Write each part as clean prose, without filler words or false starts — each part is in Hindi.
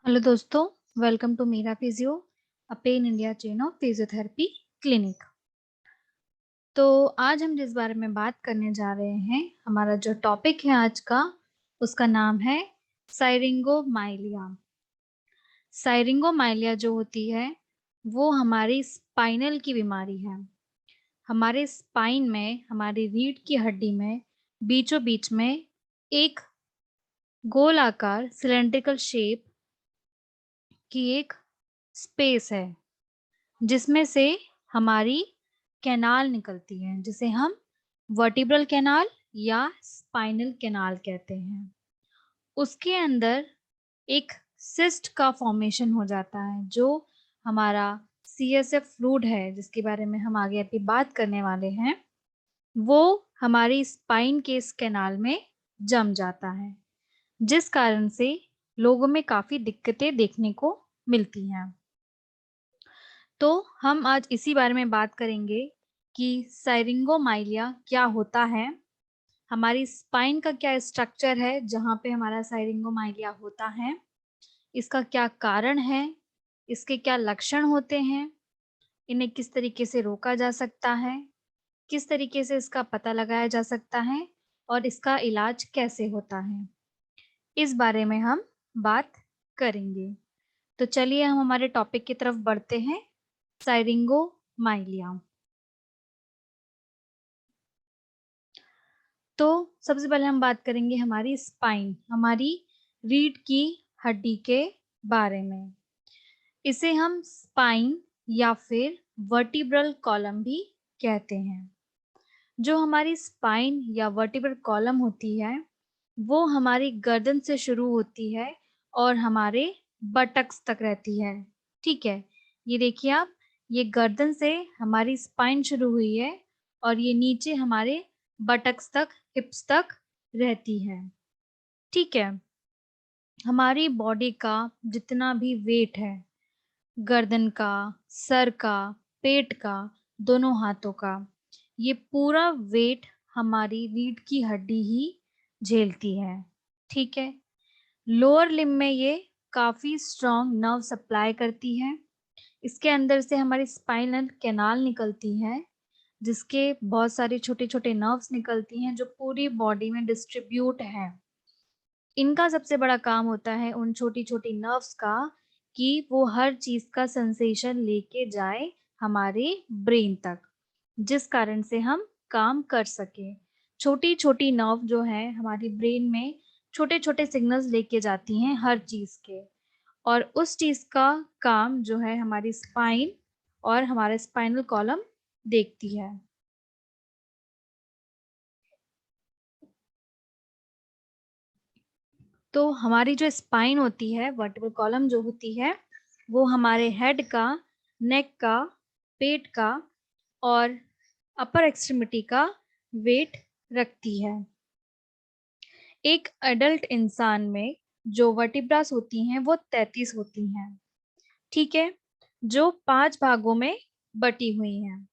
हेलो दोस्तों, welcome to Meera physio, a pan India chain of physiotherapy clinic. तो आज हम जिस बारे में बात करने जा रहे हैं, हमारा जो टॉपिक है आज का, उसका नाम है साइरिंगोमाइलिया। साइरिंगोमाइलिया जो होती है वो हमारी स्पाइनल की बीमारी है। हमारे स्पाइन में, हमारी रीढ़ की हड्डी में बीचों बीच में एक गोल आकार सिलेंड्रिकल शेप की एक स्पेस है जिसमें से हमारी कैनाल निकलती है, जिसे हम वर्टिब्रल कैनाल या स्पाइनल कैनाल कहते हैं। उसके अंदर एक सिस्ट का फॉर्मेशन हो जाता है, जो हमारा सीएसएफ फ्लूइड है, जिसके बारे में हम आगे अभी बात करने वाले हैं। वो हमारी स्पाइन के इस कैनाल में जम जाता है, जिस कारण से लोगों में काफी दिक्कतें देखने को मिलती हैं। तो हम आज इसी बारे में बात करेंगे कि साइरिंगोमाइलिया क्या होता है, हमारी स्पाइन का क्या स्ट्रक्चर है जहाँ पे हमारा साइरिंगोमाइलिया होता है, इसका क्या कारण है, इसके क्या लक्षण होते हैं, इन्हें किस तरीके से रोका जा सकता है, किस तरीके से इसका पता लगाया जा सकता है और इसका इलाज कैसे होता है, इस बारे में हम बात करेंगे। तो चलिए हम हमारे टॉपिक की तरफ बढ़ते हैं, साइरिंगोमाइलिया। तो सबसे पहले हम बात करेंगे हमारी स्पाइन, हमारी रीढ़ की हड्डी के बारे में। इसे हम स्पाइन या फिर वर्टिब्रल कॉलम भी कहते हैं। जो हमारी स्पाइन या वर्टिब्रल कॉलम होती है वो हमारी गर्दन से शुरू होती है और हमारे बटक्स तक रहती है। ठीक है, ये देखिए आप, ये गर्दन से हमारी स्पाइन शुरू हुई है और ये नीचे हमारे बटक्स तक, हिप्स तक रहती है। ठीक है, हमारी बॉडी का जितना भी वेट है, गर्दन का, सर का, पेट का, दोनों हाथों का, ये पूरा वेट हमारी रीढ़ की हड्डी ही झेलती है। ठीक है, लोअर लिम्ब में ये काफी स्ट्रॉन्ग नर्व सप्लाई करती है। इसके अंदर से हमारी स्पाइनल कैनाल निकलती है, जिसके बहुत सारे छोटे छोटे नर्व्स निकलती हैं जो पूरी बॉडी में डिस्ट्रीब्यूट है। इनका सबसे बड़ा काम होता है उन छोटी छोटी नर्व्स का कि वो हर चीज का सेंसेशन लेके जाए हमारे ब्रेन तक, जिस कारण से हम काम कर सके। छोटी छोटी नर्व जो है हमारी ब्रेन में छोटे छोटे सिग्नल्स लेके जाती हैं हर चीज के, और उस चीज का काम जो है हमारी स्पाइन और हमारा स्पाइनल कॉलम देखती है। तो हमारी जो स्पाइन होती है, वर्टिब्रल कॉलम जो होती है, वो हमारे हेड का, नेक का, पेट का और अपर एक्सट्रीमिटी का वेट रखती है। एक एडल्ट इंसान में जो वर्टिब्रास होती हैं वो 33 होती हैं। ठीक है, जो 5 भागों में बटी हुई हैं।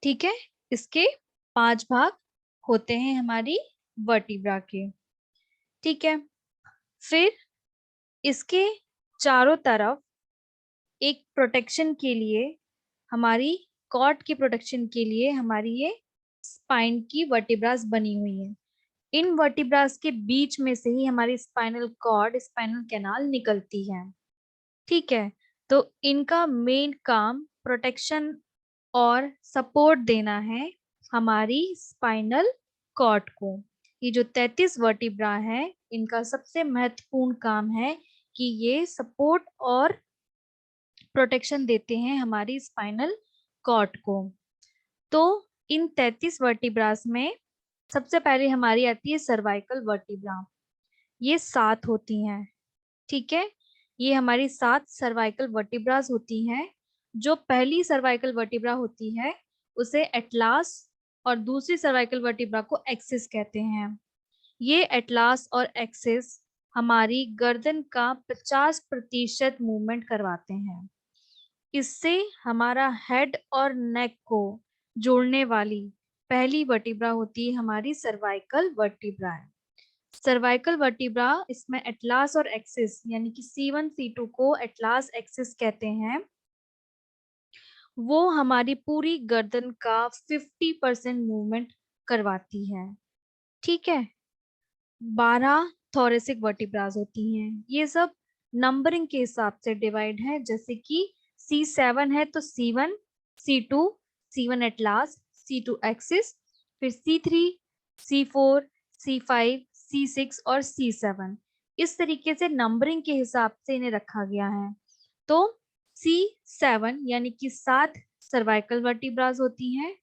ठीक है, इसके 5 भाग होते हैं हमारी वर्टिब्रा के। ठीक है, फिर इसके चारों तरफ एक प्रोटेक्शन के लिए, हमारी कॉर्ड की प्रोटेक्शन के लिए हमारी ये स्पाइन की वर्टिब्रास बनी हुई है। इन वर्टिब्रास के बीच में से ही हमारी स्पाइनल कॉर्ड, स्पाइनल कैनाल निकलती है। ठीक है, तो इनका मेन काम प्रोटेक्शन और सपोर्ट देना है हमारी स्पाइनल कॉर्ड को। ये जो 33 वर्टिब्रा है, इनका सबसे महत्वपूर्ण काम है कि ये सपोर्ट और प्रोटेक्शन देते हैं हमारी स्पाइनल कॉर्ड को। तो इन 33 वर्टिब्रास में सबसे पहले हमारी आती है सर्वाइकल वर्टिब्रा। ये 7 होती हैं। ठीक है, ये हमारी 7 सर्वाइकल वर्टिब्रास होती हैं। जो पहली सर्वाइकल वर्टिब्रा होती है उसे एटलास और दूसरी सर्वाइकल वर्टिब्रा को एक्सिस कहते हैं। ये एटलास और एक्सिस हमारी गर्दन का 50% मूवमेंट करवाते हैं। इससे हमारा हेड और नेक को जोड़ने वाली पहली वर्टिब्रा होती है हमारी सर्वाइकल वर्टिब्रा। सर्वाइकल वर्टिब्रा, इसमें एटलास और एक्सिस यानी कि C1 C2 को एटलास एक्सिस कहते हैं, वो हमारी पूरी गर्दन का 50% मूवमेंट करवाती है। ठीक है, 12 थोरेसिक वर्टिब्रास होती हैं। ये सब नंबरिंग के हिसाब से डिवाइड है, जैसे कि C7 है तो C1 C2, C1 atlas, C2 axis, फिर C3 C4 C5 C6 और C7। इस तरीके से नंबरिंग के हिसाब से इन्हें रखा गया है। तो C7 यानी कि 7 सर्वाइकल वर्टिब्रास होती हैं।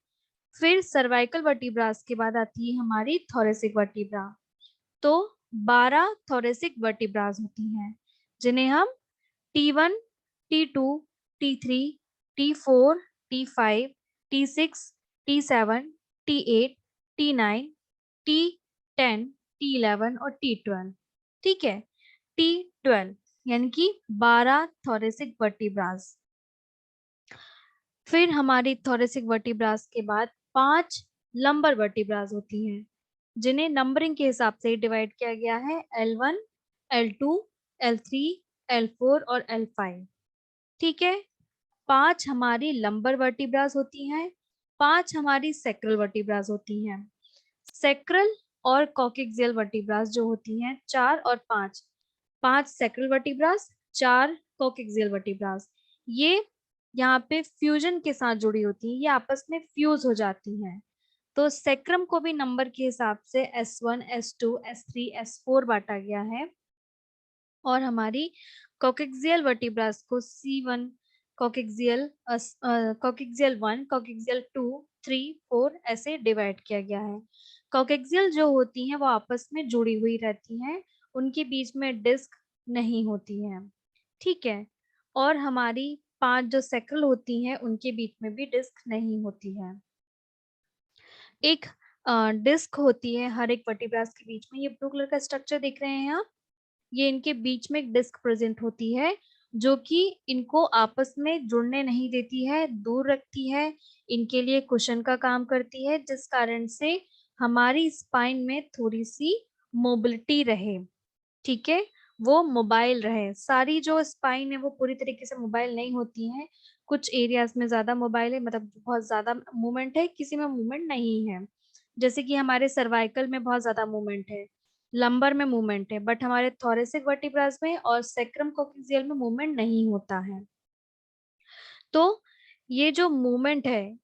फिर सर्वाइकल वर्टिब्रास के बाद आती है हमारी थोरेसिक वर्टिब्रा। तो 12 थोरेसिक वर्टिब्रास होती हैं, जिन्हें हम T1 T2 T3 T4 T5 T6 T7 T8 T9 T10 T11 और T12, ठीक है, T12 यानी कि 12 थोरेसिक वर्टिब्रास। फिर हमारी थोरेसिक वर्टिब्रास के बाद 5 लंबर वर्टिब्रास होती हैं, जिन्हें नंबरिंग के हिसाब से डिवाइड किया गया है L1 L2 L3 L4 और L5। ठीक है, 5 हमारी लंबर वर्टिब्रास होती हैं, 5 हमारी सेक्रल वर्टिब्रास होती हैं। सेक्रल और कॉक्सियल वर्टिब्रास जो होती हैं 4 और 5, 5 सेक्रल वर्टिब्रास, 4 कॉक्सियल वर्टिब्रास, ये यहाँ पे फ्यूजन के साथ जुड़ी होती हैं, ये आपस में फ्यूज हो जाती हैं। तो सेक्रम को भी नंबर के हिसाब से S1 S2 S3 S4 बांटा गया है, और हमारी कॉक्सियल वर्टिब्रास को C1 कॉक्सियल कॉक्सियल 1 कॉक्सियल 2 3 4 ऐसे डिवाइड किया गया है। कॉक्सियल जो होती हैं वो आपस में जुड़ी हुई रहती हैं, उनके बीच में डिस्क नहीं होती है। ठीक है, और हमारी 5 जो सेक्रल होती हैं उनके बीच में भी डिस्क नहीं होती है। एक डिस्क होती है हर एक वर्टिब्रास के बीच में, ये ब्लू कलर का स्ट्रक्चर देख रहे हैं आप, ये इनके बीच में एक डिस्क प्रेजेंट होती है, जो कि इनको आपस में जुड़ने नहीं देती है, दूर रखती है, इनके लिए कुशन का काम करती है, जिस कारण से हमारी स्पाइन में थोड़ी सी मोबिलिटी रहे। ठीक है, वो मोबाइल रहे। सारी जो स्पाइन है वो पूरी तरीके से मोबाइल नहीं होती है, कुछ एरियाज में ज्यादा मोबाइल है, मतलब बहुत ज्यादा मूवमेंट है, किसी में मूवमेंट नहीं है। जैसे कि हमारे सर्वाइकल में बहुत ज्यादा मूवमेंट है, लंबर में मूवमेंट है, बट हमारे थोरेसिक वर्टिब्रास में और सेक्रम कॉक्सियल में मूवमेंट नहीं होता है। तो ये जो मूवमेंट है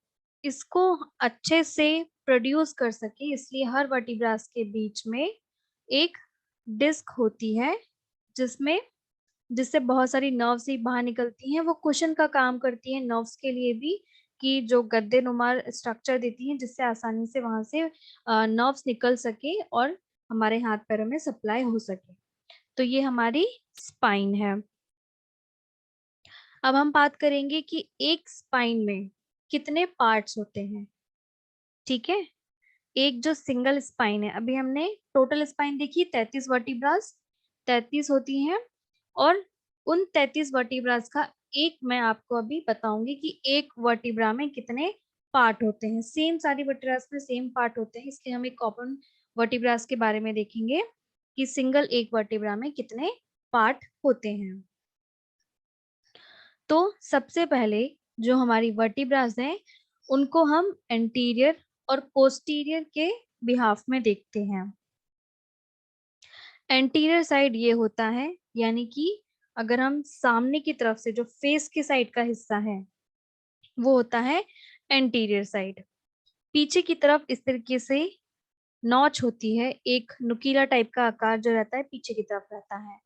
इसको अच्छे से प्रोड्यूस कर सके, इसलिए हर वर्टिब्रास के बीच में एक डिस्क होती है, जिसमें जिससे बहुत सारी नर्व्स ही बाहर निकलती हैं, वो कुशन का काम करती है नर्व्स के लिए भी, कि जो गद्दे नुमा स्ट्रक्चर देती हैं, जिससे आसानी से वहां से नर्व्स निकल सके और हमारे हाथ पैरों में सप्लाई हो सके। तो ये हमारी स्पाइन है। अब हम बात करेंगे कि एक स्पाइन में कितने पार्ट्स होते हैं। ठीक है, एक जो सिंगल स्पाइन है, अभी हमने टोटल स्पाइन देखी 33 वर्टिब्रास, 33 होती हैं, और उन 33 वर्टिब्रास का एक मैं आपको अभी बताऊंगी कि एक वर्टिब्रा में कितने पार्ट होते हैं। सेम सारी वर्टिब्रास में सेम पार्ट होते हैं, इसलिए हम एक कॉमन वर्टिब्रास के बारे में देखेंगे कि सिंगल एक वर्टिब्रा में कितने पार्ट होते हैं। तो सबसे पहले जो हमारी वर्टिब्रास हैं उनको हम एंटीरियर और पोस्टीरियर के बिहाफ में देखते हैं। एंटीरियर साइड ये होता है, यानी कि अगर हम सामने की तरफ से जो फेस के साइड का हिस्सा है वो होता है एंटीरियर साइड। पीछे की तरफ इस तरीके से नॉच होती है, एक नुकीला टाइप का आकार जो रहता है पीछे की तरफ रहता है।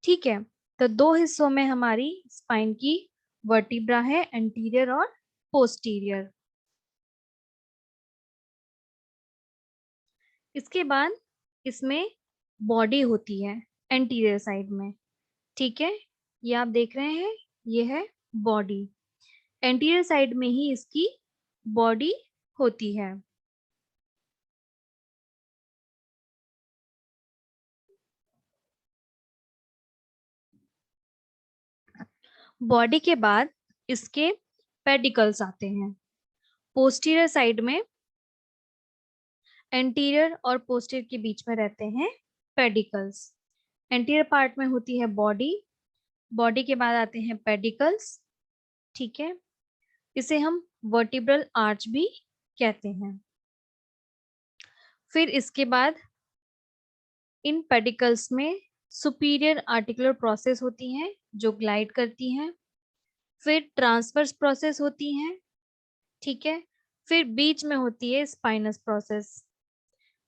ठीक है, तो दो हिस्सों में हमारी स्पाइन की वर्टिब्रा है, एंटीरियर और पोस्टीरियर। इसके बाद इसमें बॉडी होती है एंटीरियर साइड में। ठीक है, ये आप देख रहे हैं, ये है बॉडी, एंटीरियर साइड में ही इसकी बॉडी होती है। बॉडी के बाद इसके पेडिकल्स आते हैं। पोस्टीरियर साइड में एंटीरियर और पोस्टीरियर के बीच में रहते हैं पेडिकल्स। एंटीरियर पार्ट में होती है बॉडी, बॉडी के बाद आते हैं पेडिकल्स, ठीक है। इसे हम वर्टिब्रल आर्च भी कहते हैं। फिर इसके बाद इन पेडिकल्स में सुपीरियर आर्टिकुलर प्रोसेस होती हैं जो ग्लाइड करती हैं। फिर ट्रांसवर्स प्रोसेस होती हैं, ठीक है। फिर बीच में होती है स्पाइनस प्रोसेस,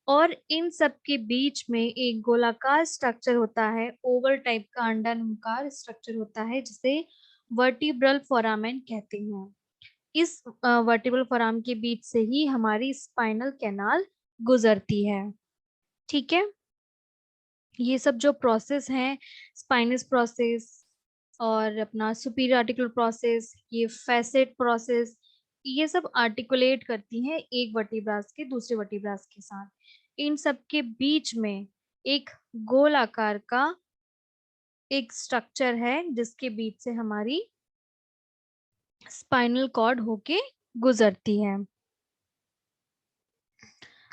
और इन सब के बीच में एक गोलाकार स्ट्रक्चर होता है, ओवल टाइप का अंडाकार स्ट्रक्चर होता है, जिसे वर्टिब्रल फोरामेन कहते हैं। इस वर्टिब्रल फोराम के बीच से ही हमारी स्पाइनल कैनाल गुजरती है, ठीक है। ये सब जो प्रोसेस हैं, स्पाइनस प्रोसेस और अपना सुपीरियर आर्टिकुलर प्रोसेस, ये फैसेट प्रोसेस, ये सब आर्टिकुलेट करती हैं एक वर्टिब्रास के दूसरे वर्टिब्रास के साथ। इन सब के बीच में एक गोल आकार का एक स्ट्रक्चर है जिसके बीच से हमारी स्पाइनल कॉर्ड होके गुजरती है।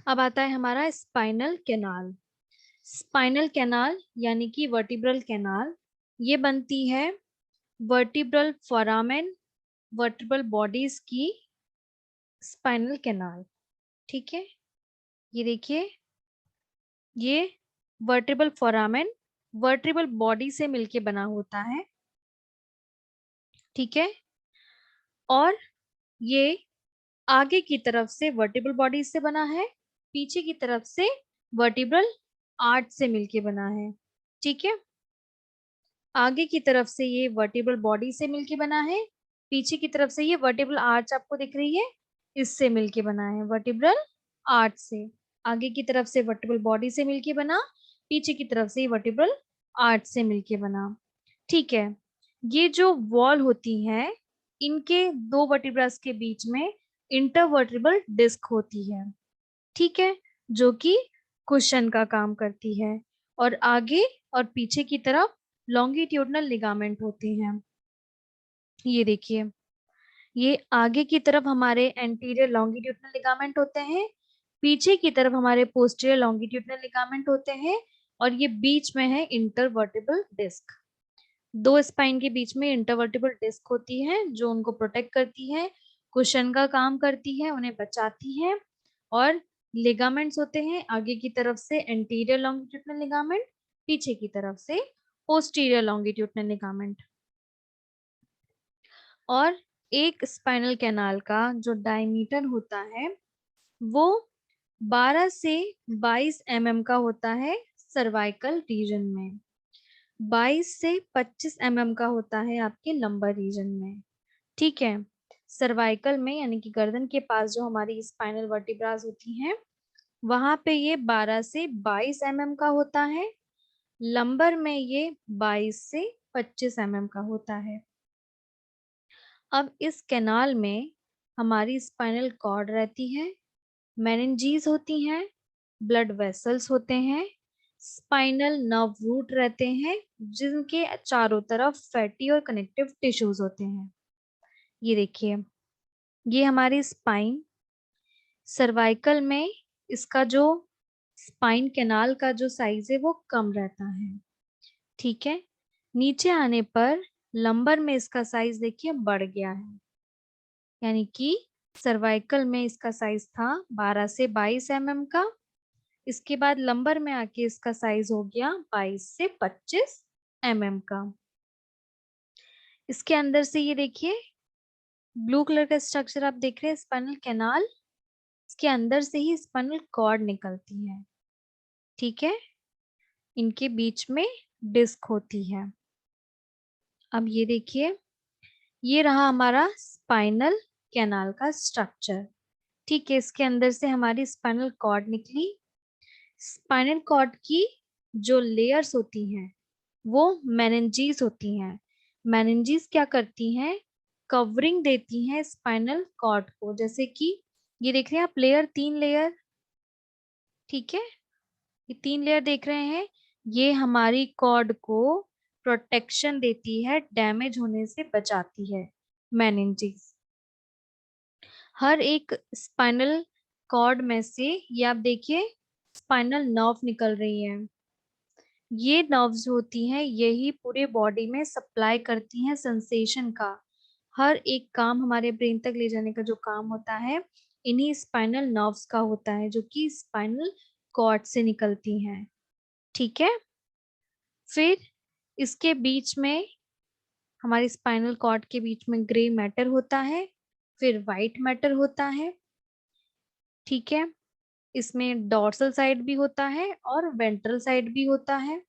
अब आता है हमारा स्पाइनल कैनाल। स्पाइनल कैनाल यानी कि वर्टिब्रल कैनाल, ये बनती है वर्टिब्रल फोरामेन, वर्टिब्रल बॉडीज की स्पाइनल कैनाल, ठीक है। ये देखिए, ये वर्टिब्रल फोरामेन वर्टिब्रल बॉडी से मिलके बना होता है, ठीक है। और ये आगे की तरफ से वर्टिब्रल बॉडी से बना है, पीछे की तरफ से वर्टिब्रल आर्च से मिलके बना है, ठीक है। आगे की तरफ से ये वर्टिब्रल बॉडी से मिलके बना है, पीछे की तरफ से ये वर्टिब्रल आर्च आपको दिख रही है, इससे मिलके बना है, वर्टिब्रल आर्च से। आगे की तरफ से वर्टिब्रल बॉडी से मिलके बना, पीछे की तरफ से वर्टिब्रल आर्च से मिलके बना, ठीक है। ये जो वॉल होती है, इनके दो वर्टिब्रास के बीच में इंटरवर्टिब्रल डिस्क होती है, ठीक है, जो कि कुशन का काम करती है। और आगे और पीछे की तरफ लॉन्गिट्यूडनल लिगामेंट होते हैं। ये देखिए, ये आगे की तरफ हमारे एंटीरियर लॉन्गिट्यूडनल लिगामेंट होते हैं, पीछे की तरफ हमारे पोस्टीरियर लॉन्गिट्यूडनल लिगामेंट होते हैं, और ये बीच में है इंटरवर्टिब्रल डिस्क। दो स्पाइन के बीच में इंटरवर्टिब्रल डिस्क होती है जो उनको प्रोटेक्ट करती है, कुशन का काम करती है, उन्हें बचाती है। और लिगामेंट्स होते हैं आगे की तरफ से एंटीरियर लॉन्गिट्यूडनल लिगामेंट, पीछे की तरफ से पोस्टीरियर लॉन्गिट्यूडनल लिगामेंट। और एक स्पाइनल कैनाल का जो डायमीटर होता है वो 12 से 22 का होता है सर्वाइकल रीजन में, 22 से 25 का होता है आपके लंबर रीजन में, ठीक है। सर्वाइकल में यानी कि गर्दन के पास जो हमारी स्पाइनल वर्टिब्रास होती हैं, वहां पे ये 12 से 22 का होता है, लंबर में ये 22 से 25 का होता है। अब इस कैनाल में हमारी स्पाइनल कॉर्ड रहती है, मेनिंजीज होती हैं, ब्लड वेसल्स होते हैं, स्पाइनल नर्व रूट रहते हैं जिनके चारों तरफ फैटी और कनेक्टिव टिश्यूज होते हैं। ये देखिए, ये हमारी स्पाइन, सर्वाइकल में इसका जो स्पाइन कैनाल का जो साइज है वो कम रहता है, ठीक है। नीचे आने पर लंबर में इसका साइज देखिए बढ़ गया है, यानी कि सर्वाइकल में इसका साइज था 12 से 22 का, इसके बाद लंबर में आके इसका साइज हो गया 22 से 25 का। इसके अंदर से ये देखिए ब्लू कलर का स्ट्रक्चर आप देख रहे हैं स्पाइनल कैनाल, इसके अंदर से ही स्पाइनल कॉर्ड निकलती है, ठीक है। इनके बीच में डिस्क होती है। अब ये देखिए, ये रहा हमारा स्पाइनल कैनाल का स्ट्रक्चर, ठीक है। इसके अंदर से हमारी स्पाइनल कॉर्ड निकली। स्पाइनल कॉर्ड की जो लेयर्स होती हैं वो मेनिंजीज होती हैं। मेनिंजीज क्या करती हैं, कवरिंग देती हैं स्पाइनल कॉर्ड को, जैसे कि ये देख रहे हैं आप लेयर, 3 लेयर, ठीक है। ये 3 लेयर देख रहे हैं, ये हमारी कॉर्ड को प्रोटेक्शन देती है, डैमेज होने से बचाती है मेनिंजीज। हर एक स्पाइनल कॉर्ड में से ये आप देखिए स्पाइनल नर्व निकल रही है, ये नर्व्स होती हैं, यही पूरे बॉडी में सप्लाई करती हैं सेंसेशन का। हर एक काम हमारे ब्रेन तक ले जाने का जो काम होता है, इन्हीं स्पाइनल नर्व्स का होता है, जो कि स्पाइनल कॉर्ड से निकलती हैं। ठीक है। फिर इसके बीच में, हमारे स्पाइनल कॉर्ड के बीच में ग्रे मैटर होता है, फिर वाइट मैटर होता है। ठीक है। इसमें डॉर्सल साइड भी होता है और वेंट्रल साइड भी होता है।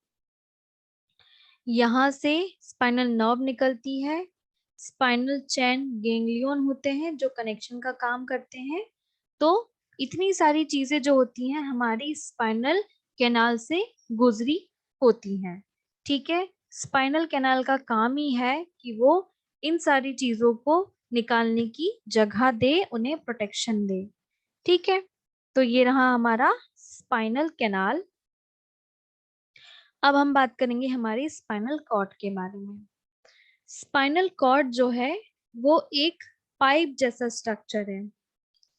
यहाँ से स्पाइनल नर्व निकलती है। स्पाइनल चैन गैंग्लियन होते हैं जो कनेक्शन का काम करते हैं। तो इतनी सारी चीजें जो होती हैं हमारी स्पाइनल कैनाल से गुजरी होती हैं। ठीक है। स्पाइनल कैनाल का काम ही है कि वो इन सारी चीजों को निकालने की जगह दे, उन्हें प्रोटेक्शन दे। ठीक है। तो ये रहा हमारा स्पाइनल कैनाल। अब हम बात करेंगे हमारी स्पाइनल कॉर्ड के बारे में। स्पाइनल कॉर्ड जो है वो एक पाइप जैसा स्ट्रक्चर है।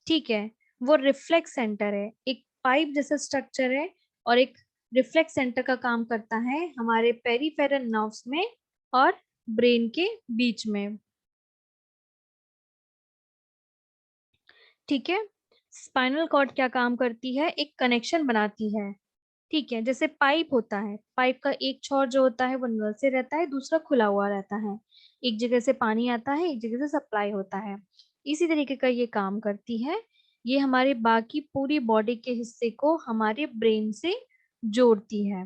ठीक है। वो रिफ्लेक्स सेंटर है, एक पाइप जैसा स्ट्रक्चर है, और एक रिफ्लेक्स सेंटर का काम करता है हमारे पेरिफेरल नर्व्स में और ब्रेन के बीच में। ठीक है। स्पाइनल कॉर्ड क्या काम करती है, एक कनेक्शन बनाती है। ठीक है। जैसे पाइप होता है, पाइप का एक छोर जो होता है वो नल से रहता है, दूसरा खुला हुआ रहता है। एक जगह से पानी आता है, एक जगह से सप्लाई होता है। इसी तरीके का ये काम करती है। ये हमारे बाकी पूरी बॉडी के हिस्से को हमारे ब्रेन से जोड़ती है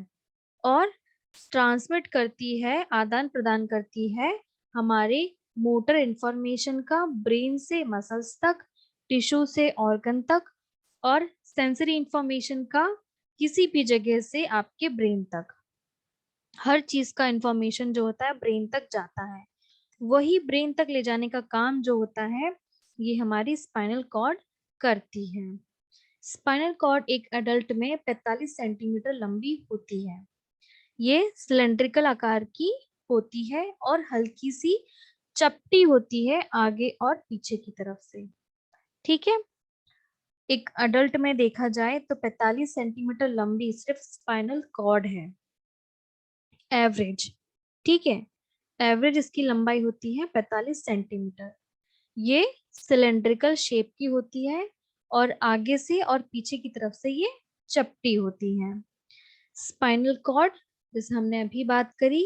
और ट्रांसमिट करती है, आदान प्रदान करती है हमारे मोटर इंफॉर्मेशन का ब्रेन से मसल्स तक, टिश्यू से ऑर्गन तक, और सेंसरी इंफॉर्मेशन का किसी भी जगह से आपके ब्रेन तक। हर चीज का इंफॉर्मेशन जो होता है ब्रेन तक जाता है। वही ब्रेन तक ले जाने का काम जो होता है, ये हमारी स्पाइनल कॉर्ड करती है। स्पाइनल कॉर्ड एक अडल्ट में 45 सेंटीमीटर लंबी होती है। ये सिलेंड्रिकल आकार की होती है और हल्की सी चपटी होती है आगे और पीछे की तरफ से। ठीक है। एक अडल्ट में देखा जाए तो 45 सेंटीमीटर लंबी सिर्फ स्पाइनल कॉर्ड है, एवरेज। ठीक है। एवरेज इसकी लंबाई होती है 45 सेंटीमीटर। ये सिलेंड्रिकल शेप की होती है और आगे से और पीछे की तरफ से ये चपटी होती है। स्पाइनल कॉर्ड, जैसे हमने अभी बात करी,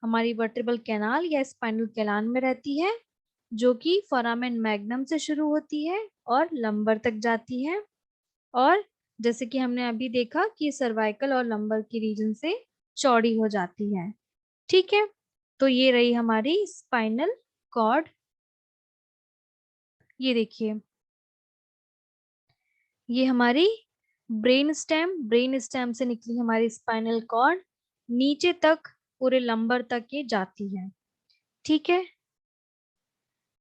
हमारी वर्टेब्रल कैनाल या स्पाइनल कैनाल में रहती है, जो कि फोरामेन मैग्नम से शुरू होती है और लंबर तक जाती है। और जैसे कि हमने अभी देखा कि सर्वाइकल और लंबर की रीजन से चौड़ी हो जाती है। ठीक है। तो ये रही हमारी स्पाइनल कॉर्ड। ये देखिए, ये हमारी ब्रेन स्टेम से निकली हमारी स्पाइनल कॉर्ड नीचे तक, पूरे लंबर तक ये जाती है। ठीक है।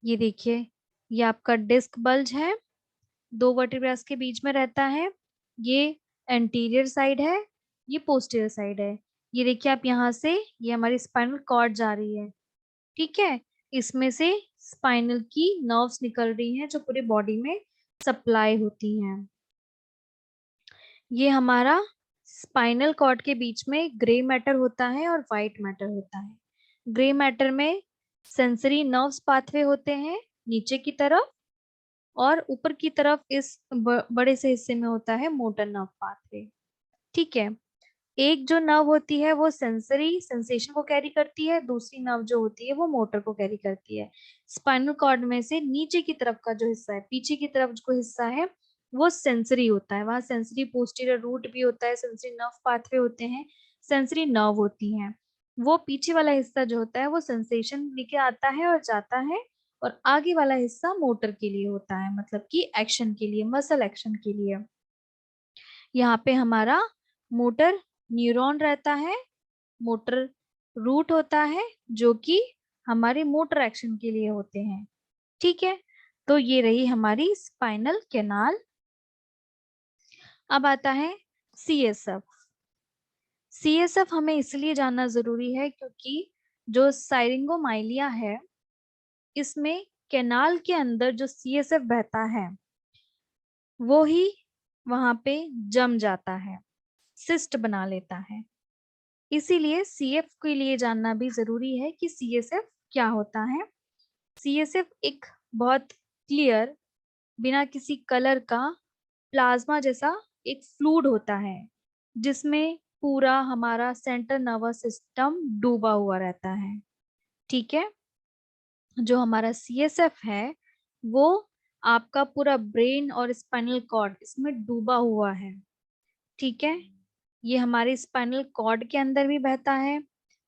ये देखिए, ये आपका डिस्क बल्ज है, दो वर्टिब्रास के बीच में रहता है। ये एंटीरियर साइड है, ये पोस्टीरियर साइड है। ये देखिए आप यहाँ से, ये हमारी स्पाइनल कॉर्ड जा रही है। ठीक है। इसमें से स्पाइनल की नर्व्स निकल रही हैं जो पूरी बॉडी में सप्लाई होती हैं। ये हमारा स्पाइनल कॉर्ड के बीच में ग्रे मैटर होता है और वाइट मैटर होता है। ग्रे मैटर में सेंसरी नर्व्स पाथवे होते हैं नीचे की तरफ, और ऊपर की तरफ इस बड़े से हिस्से में होता है मोटर नर्व पाथवे। ठीक है। एक जो नर्व होती है वो सेंसरी सेंसेशन को कैरी करती है, दूसरी नर्व जो होती है वो मोटर को कैरी करती है। स्पाइनल कॉर्ड में से नीचे की तरफ का जो हिस्सा है, पीछे की तरफ जो हिस्सा है, वो सेंसरी होता है। वहां सेंसरी पोस्टीरियर रूट भी होता है, सेंसरी नर्व पाथवे होते हैं, सेंसरी नर्व होती हैं। वो पीछे वाला हिस्सा जो होता है वो सेंसेशन लेके आता है और जाता है, और आगे वाला हिस्सा मोटर के लिए होता है, मतलब कि एक्शन के लिए, मसल एक्शन के लिए। यहाँ पे हमारा मोटर न्यूरॉन रहता है, मोटर रूट होता है, जो कि हमारे मोटर एक्शन के लिए होते हैं। ठीक है। तो ये रही हमारी स्पाइनल कैनाल। अब आता है सीएसएफ। सीएसएफ हमें इसलिए जानना जरूरी है क्योंकि जो साइरिंगोमाइलिया है, इसमें कैनाल के अंदर जो सीएसएफ बहता है वो ही वहां पे जम जाता है, सिस्ट बना लेता है। इसीलिए सीएफ के लिए जानना भी जरूरी है कि सीएसएफ क्या होता है। सीएसएफ एक बहुत क्लियर, बिना किसी कलर का प्लाज्मा जैसा एक फ्लूइड होता है, जिसमें पूरा हमारा सेंट्रल नर्वस सिस्टम डूबा हुआ रहता है। ठीक है, जो हमारा सीएसएफ है वो आपका पूरा ब्रेन और स्पाइनल कॉर्ड इसमें डूबा हुआ है। ठीक है, ये हमारे स्पाइनल कॉर्ड के अंदर भी बहता है,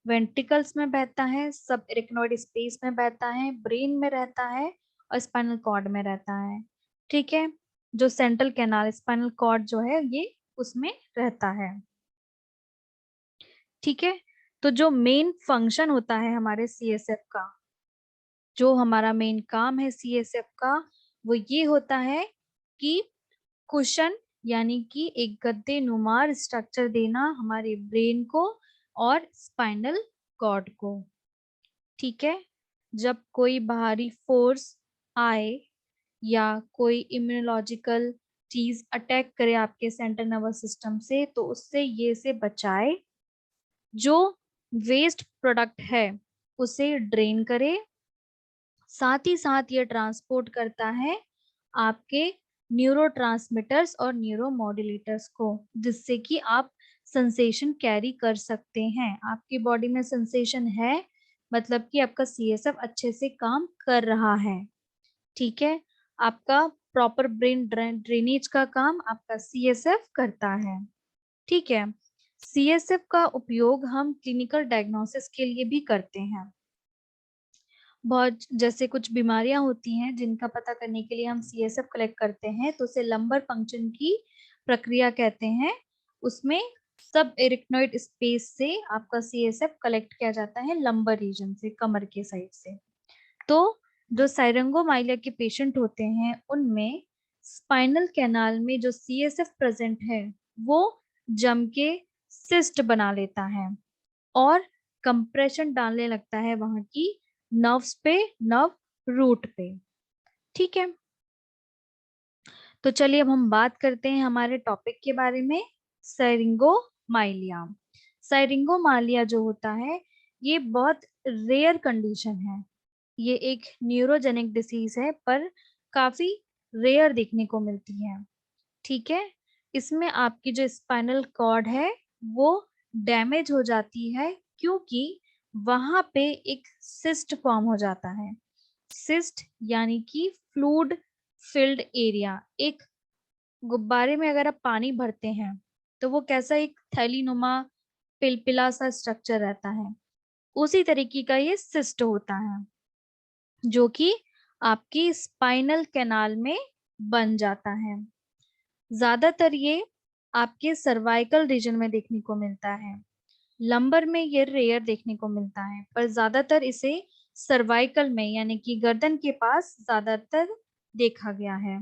वेंट्रिकल्स में बहता है, सब एरिकनॉइड स्पेस में बहता है, ब्रेन में रहता है और स्पाइनल कॉर्ड में रहता है। ठीक है, जो सेंट्रल कैनाल स्पाइनल कॉर्ड जो है ये उसमें रहता है। ठीक है, तो जो मेन फंक्शन होता है हमारे सीएसएफ का, जो हमारा मेन काम है सीएसएफ का, वो ये होता है कि कुशन यानी कि एक गद्दे नुमार स्ट्रक्चर देना हमारे ब्रेन को और स्पाइनल कॉर्ड को। ठीक है, जब कोई बाहरी फोर्स आए या कोई इम्यूनोलॉजिकल चीज अटैक करे आपके सेंट्रल नर्वस सिस्टम से, तो उससे ये से बचाए, जो वेस्ट प्रोडक्ट है उसे ड्रेन करे, साथ ही साथ ये ट्रांसपोर्ट करता है आपके न्यूरोट्रांसमीटर्स और न्यूरोमॉड्यूलेटर्स को, जिससे कि आप सेंसेशन कैरी कर सकते हैं। आपकी बॉडी में सेंसेशन है मतलब कि आपका सीएसएफ अच्छे से काम कर रहा है। ठीक है, आपका प्रॉपर ब्रेन ड्रेनेज का काम आपका सीएसएफ करता है। ठीक है, सीएसएफ का उपयोग हम क्लिनिकल डायग्नोसिस के लिए भी करते हैं। बहुत जैसे कुछ बीमारियां होती हैं जिनका पता करने के लिए हम सीएसएफ कलेक्ट करते हैं, तो उसे लंबर पंक्चर की प्रक्रिया कहते हैं। उसमें सब एरिकनॉइड स्पेस से आपका सीएसएफ कलेक्ट किया जाता है, लंबर रीजन से, कमर के साइड से। तो जो साइरंगोमाइलिया के पेशेंट होते हैं उनमें स्पाइनल कैनाल में जो सीएसएफ प्रेजेंट है वो जम के सिस्ट बना लेता है और कंप्रेशन डालने लगता है वहां की नर्व्स पे, नर्व रूट पे। ठीक है, तो चलिए अब हम बात करते हैं हमारे टॉपिक के बारे में, साइरिंगोमाइलिया। साइरिंगोमाइलिया जो होता है ये बहुत रेयर कंडीशन है। ये एक न्यूरोजेनिक डिसीज है पर काफी रेयर देखने को मिलती है। ठीक है, इसमें आपकी जो स्पाइनल कॉर्ड है वो डैमेज हो जाती है, क्योंकि वहां पे एक सिस्ट फॉर्म हो जाता है। सिस्ट यानी कि फ्लूइड फिल्ड एरिया। एक गुब्बारे में अगर आप पानी भरते हैं तो वो कैसा एक थैलीनुमा पिलपिला सा स्ट्रक्चर रहता है, उसी तरीके का ये सिस्ट होता है, जो कि आपकी स्पाइनल कैनाल में बन जाता है। ज्यादातर ये आपके सर्वाइकल रीजन में देखने को मिलता है। लंबर में ये रेयर देखने को मिलता है, पर ज्यादातर इसे सर्वाइकल में यानी कि गर्दन के पास ज्यादातर देखा गया है।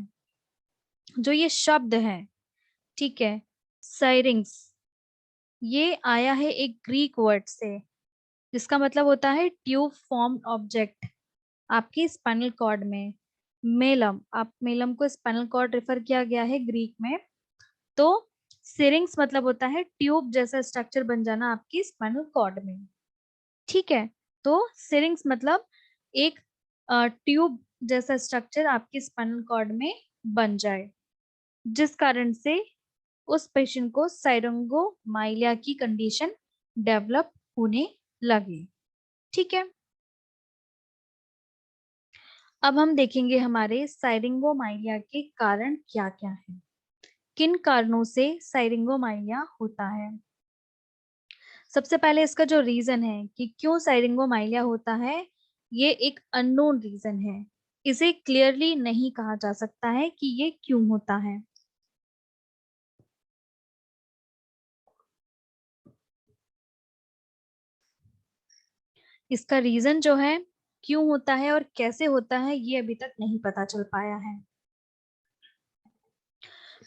जो ये शब्द है, ठीक है, साइरिंग्स, ये आया है एक ग्रीक वर्ड से, जिसका मतलब होता है ट्यूब फॉर्म्ड ऑब्जेक्ट। आपकी स्पाइनल कॉर्ड में मेलम, आप मेलम को स्पाइनल कॉर्ड रेफर किया गया है ग्रीक में, तो सिरिंग्स मतलब होता है ट्यूब जैसा स्ट्रक्चर बन जाना आपकी स्पाइनल कॉर्ड में। ठीक है, तो सिरिंग्स मतलब एक ट्यूब जैसा स्ट्रक्चर आपके स्पाइनल कॉर्ड में बन जाए, जिस कारण से उस पेशेंट को साइरंगोमाइलिया की कंडीशन डेवलप होने लगे। ठीक है, अब हम देखेंगे हमारे साइरिंगोमाइलिया के कारण क्या क्या है, किन कारणों से साइरिंगोमाइलिया होता है। सबसे पहले इसका जो रीजन है कि क्यों साइरिंगोमाइलिया होता है, ये एक अननोन रीजन है। इसे क्लियरली नहीं कहा जा सकता है कि ये क्यों होता है। इसका रीजन जो है क्यों होता है और कैसे होता है ये अभी तक नहीं पता चल पाया है।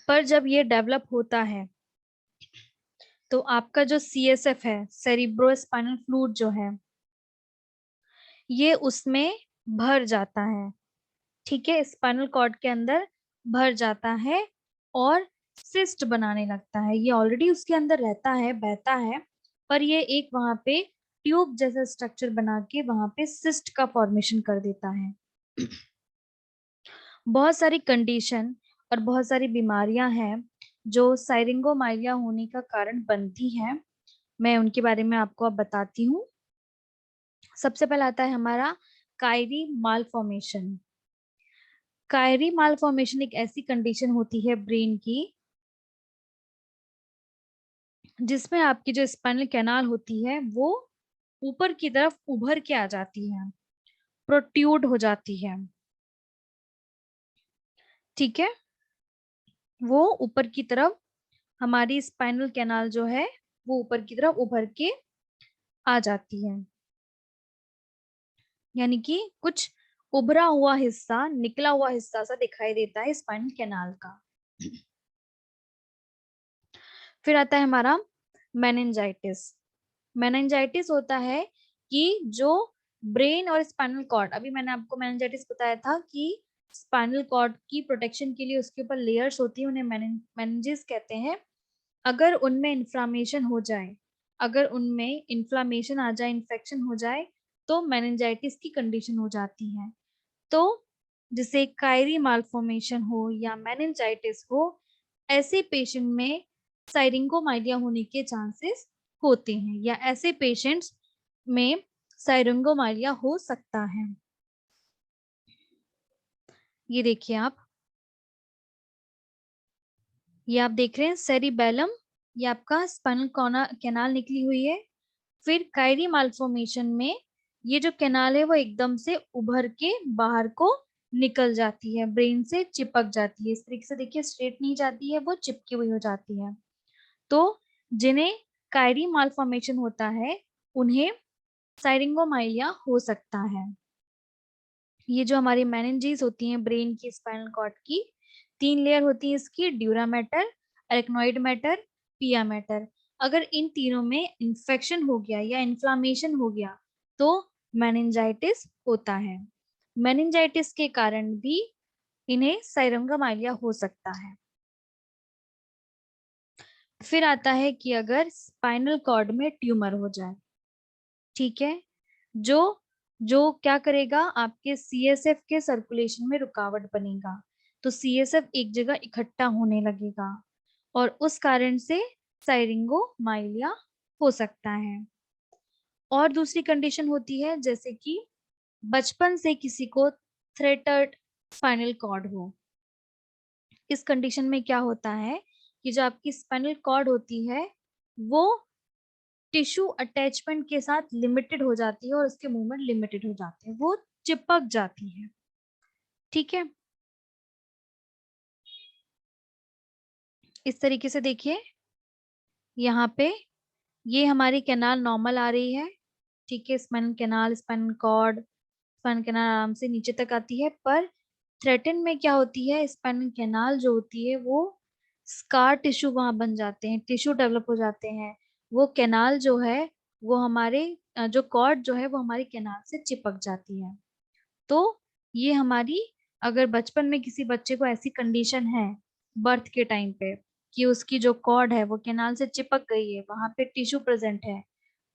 पर जब ये डेवलप होता है तो आपका जो सीएसएफ है, सेरिब्रोस्पाइनल फ्लूइड जो है, ये उसमें भर जाता है। ठीक है, स्पाइनल कॉर्ड के अंदर भर जाता है और सिस्ट बनाने लगता है। ये ऑलरेडी उसके अंदर रहता है, बहता है, पर ये एक वहां पे ट्यूब जैसा स्ट्रक्चर बना के वहां पे सिस्ट का फॉर्मेशन कर देता है। बहुत सारी कंडीशन और बहुत सारी बीमारियां हैं जो साइरिंगोमाइलिया होने का कारण बनती हैं। मैं उनके बारे में आपको अब बताती हूँ। सबसे पहला आता है हमारा कायरी मालफॉर्मेशन। कायरी मालफॉर्मेशन एक ऐसी कंडीशन होती है ब्रेन की जिसमें आपकी जो स्पाइनल कैनाल होती है वो ऊपर की तरफ उभर के आ जाती है, प्रोट्यूड हो जाती है। ठीक है, वो ऊपर की तरफ हमारी स्पाइनल कैनाल जो है वो ऊपर की तरफ उभर के आ जाती है, यानी कि कुछ उभरा हुआ हिस्सा, निकला हुआ हिस्सा सा दिखाई देता है स्पाइनल कैनाल का। फिर आता है हमारा मेनिंजाइटिस। मेनिंजाइटिस होता है कि जो ब्रेन और स्पाइनल कॉर्ड, अभी मैंने आपको मेनिंजाइटिस बताया था कि स्पाइनल कॉर्ड की प्रोटेक्शन के लिए उसके ऊपर लेयर्स होती है, उन्हें मेनिंजेस कहते हैं। अगर उनमें इन्फ्लामेशन हो जाए, अगर उनमें इन्फ्लामेशन आ जाए, इन्फेक्शन हो जाए, तो मेनिंजाइटिस की कंडीशन हो जाती है। तो जिसे कायरी मालफॉर्मेशन हो या मेनिंजाइटिस हो, ऐसे पेशेंट में साइरिंगोमाइलिया होने के चांसेस होते हैं, या ऐसे पेशेंट्स में साइरिंगोमाइलिया हो सकता है। ये देखिए आप, ये आप देख रहे हैं सेरिबेलम, ये आपका स्पाइनल कैनाल निकली हुई है। फिर कायरी मालफॉर्मेशन में ये जो कैनाल है वो एकदम से उभर के बाहर को निकल जाती है, ब्रेन से चिपक जाती है। इस तरीके से देखिए, स्ट्रेट नहीं जाती है, वो चिपकी हुई हो जाती है। तो जिन्हें कायरी मालफॉर्मेशन होता है उन्हें साइरिंगोमाइलिया हो सकता है। ये जो हमारी मेनिंजेस होती हैं ब्रेन की, स्पाइनल कॉर्ड की, 3 लेयर होती है इसकी, ड्यूरा मैटर, अरेक्नोइड मैटर, पिया मैटर। अगर इन तीनों में इंफेक्शन हो गया या इन्फ्लामेशन हो गया तो मेनिंजाइटिस होता है। मेनिंजाइटिस के कारण भी इन्हें साइरिंगोमाइलिया हो सकता है। फिर आता है कि अगर स्पाइनल कॉर्ड में ट्यूमर हो जाए, ठीक है, जो जो क्या करेगा, आपके सीएसएफ के सर्कुलेशन में रुकावट बनेगा, तो सीएसएफ एक जगह इकट्ठा होने लगेगा और उस कारण से साइरिंगोमाइलिया हो सकता है। और दूसरी कंडीशन होती है जैसे कि बचपन से किसी को थ्रेटर्ड स्पाइनल कॉर्ड हो। इस कंडीशन में क्या होता है कि जो आपकी स्पाइनल कॉर्ड होती है वो टिश्यू अटैचमेंट के साथ लिमिटेड हो जाती है और उसके मूवमेंट लिमिटेड हो जाते हैं, वो चिपक जाती है। ठीक है, इस तरीके से देखिए, यहाँ पे ये हमारी कैनाल नॉर्मल आ रही है। ठीक है, spinal canal, spinal cord, spinal canal आराम से नीचे तक आती है। पर थ्रेटन में क्या होती है, स्पाइनल कैनाल जो होती है वो स्कार टिश्यू वहां बन जाते हैं, टिश्यू डेवलप हो जाते हैं। वो कैनाल जो है वो हमारे जो कॉर्ड जो है वो हमारी कैनाल से चिपक जाती है। तो ये हमारी, अगर बचपन में किसी बच्चे को ऐसी कंडीशन है बर्थ के टाइम पे कि उसकी जो कॉर्ड है वो कैनाल से चिपक गई है, वहां पे टिश्यू प्रेजेंट है,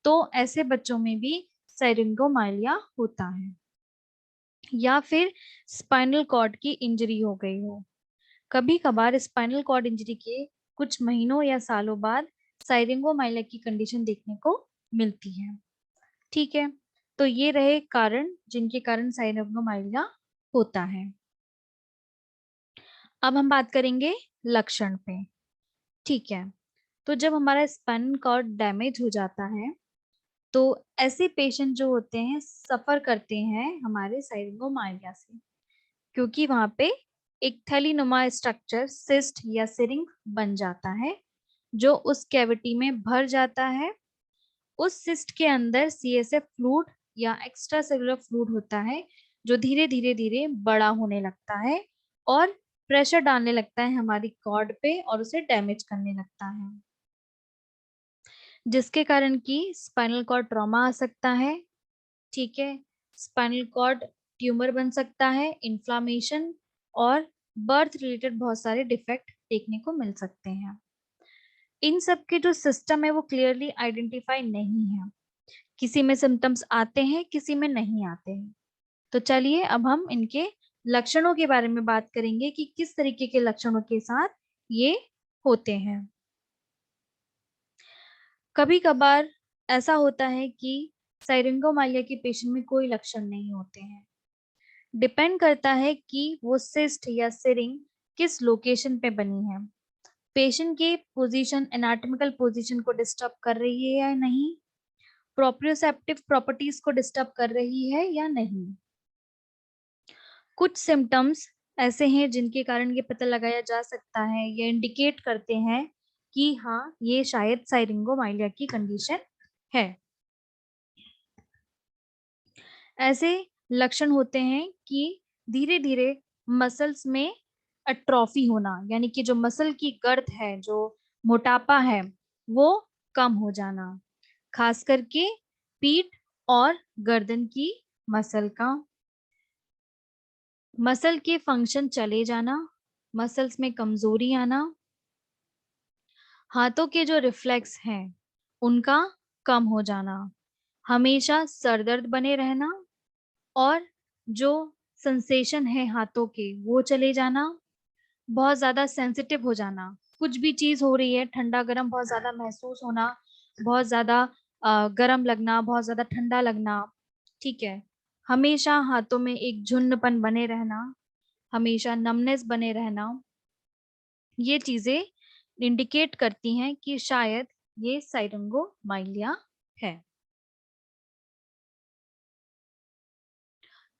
तो ऐसे बच्चों में भी साइरिंगोमाइलिया होता है। या फिर स्पाइनल कॉर्ड की इंजरी हो गई हो, कभी कभार स्पाइनल कॉर्ड इंजरी के कुछ महीनों या सालों बाद साइरिंगोमाइलिया की कंडीशन देखने को मिलती है। ठीक है, तो ये रहे कारण जिनके कारण साइरिंगोमाइलिया होता है। अब हम बात करेंगे लक्षण पे। ठीक है, तो जब हमारा स्पाइनल कॉर्ड डैमेज हो जाता है तो ऐसे पेशेंट जो होते हैं सफर करते हैं हमारे साइरिंगोमाइलिया से, क्योंकि वहां पे एक थैलीनुमा स्ट्रक्चर, सिस्ट या सिरिंग बन जाता है जो उस कैविटी में भर जाता है। उस सिस्ट के अंदर सीएसएफ फ्लूइड या एक्स्ट्रा सेलुलर फ्लूइड होता है जो धीरे धीरे धीरे बड़ा होने लगता है और प्रेशर डालने लगता है हमारी कॉर्ड पे और उसे डैमेज करने लगता है, जिसके कारण की स्पाइनल कॉर्ड ट्रॉमा आ सकता है। ठीक है, स्पाइनल कॉर्ड ट्यूमर बन सकता है, इन्फ्लामेशन और बर्थ रिलेटेड बहुत सारे डिफेक्ट देखने को मिल सकते हैं। इन सब के जो सिस्टम है वो क्लियरली आइडेंटिफाई नहीं है। किसी में सिम्टम्स आते हैं, किसी में नहीं आते हैं। तो चलिए अब हम इनके लक्षणों के बारे में बात करेंगे कि किस तरीके के लक्षणों के साथ ये होते हैं। कभी कभार ऐसा होता है कि साइरिंगोमाइलिया के पेशेंट में कोई लक्षण नहीं होते हैं। डिपेंड करता है कि वो सिस्ट या सिरिंग किस लोकेशन पे बनी है, पेशेंट के पोजीशन, एनाटॉमिकल पोजीशन को डिस्टर्ब कर रही है या नहीं, प्रोप्रियोसेप्टिव प्रॉपर्टीज को डिस्टर्ब कर रही है या नहीं। कुछ सिम्टम्स ऐसे हैं जिनके कारण ये पता लगाया जा सकता है, ये इंडिकेट करते हैं कि हाँ ये शायद साइरिंगोमाइलिया की कंडीशन है। ऐसे लक्षण होते हैं कि धीरे धीरे मसल्स में अट्रॉफी होना, यानी कि जो मसल की गर्थ है, जो मोटापा है, वो कम हो जाना, खास करके पीठ और गर्दन की मसल का। मसल के फंक्शन चले जाना, मसल्स में कमजोरी आना, हाथों के जो रिफ्लेक्स हैं उनका कम हो जाना, हमेशा सर दर्द बने रहना, और जो सेंसेशन है हाथों के वो चले जाना, बहुत ज्यादा सेंसिटिव हो जाना, कुछ भी चीज हो रही है ठंडा गर्म बहुत ज्यादा महसूस होना, बहुत ज्यादा गर्म लगना, बहुत ज्यादा ठंडा लगना, ठीक है, हमेशा हाथों में एक झुंडपन बने रहना, हमेशा नमनेस बने रहना, ये चीजें इंडिकेट करती हैं कि शायद ये साइरिंगोमाइलिया है।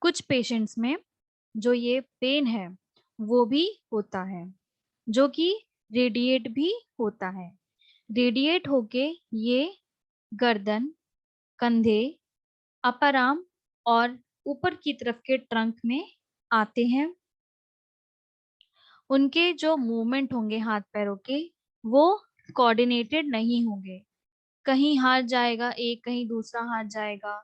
कुछ पेशेंट्स में जो ये पेन है वो भी होता है, जो कि रेडिएट भी होता है। रेडिएट होके ये गर्दन, कंधे, अपर आर्म और ऊपर की तरफ के ट्रंक में आते हैं। उनके जो मूवमेंट होंगे हाथ पैरों के वो कोऑर्डिनेटेड नहीं होंगे, कहीं हाथ जाएगा एक, कहीं दूसरा हाथ जाएगा।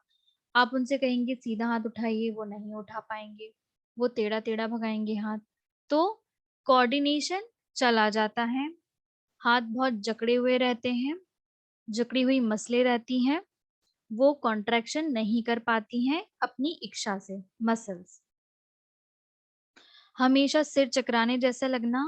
आप उनसे कहेंगे सीधा हाथ उठाइए, वो नहीं उठा पाएंगे, वो टेढ़ा टेढ़ा भगाएंगे हाथ। तो कोऑर्डिनेशन चला जाता है, हाथ बहुत जकड़े हुए रहते हैं, जकड़ी हुई मसलें रहती हैं, वो कॉन्ट्रैक्शन नहीं कर पाती हैं अपनी इच्छा से मसल्स। हमेशा सिर चकराने जैसा लगना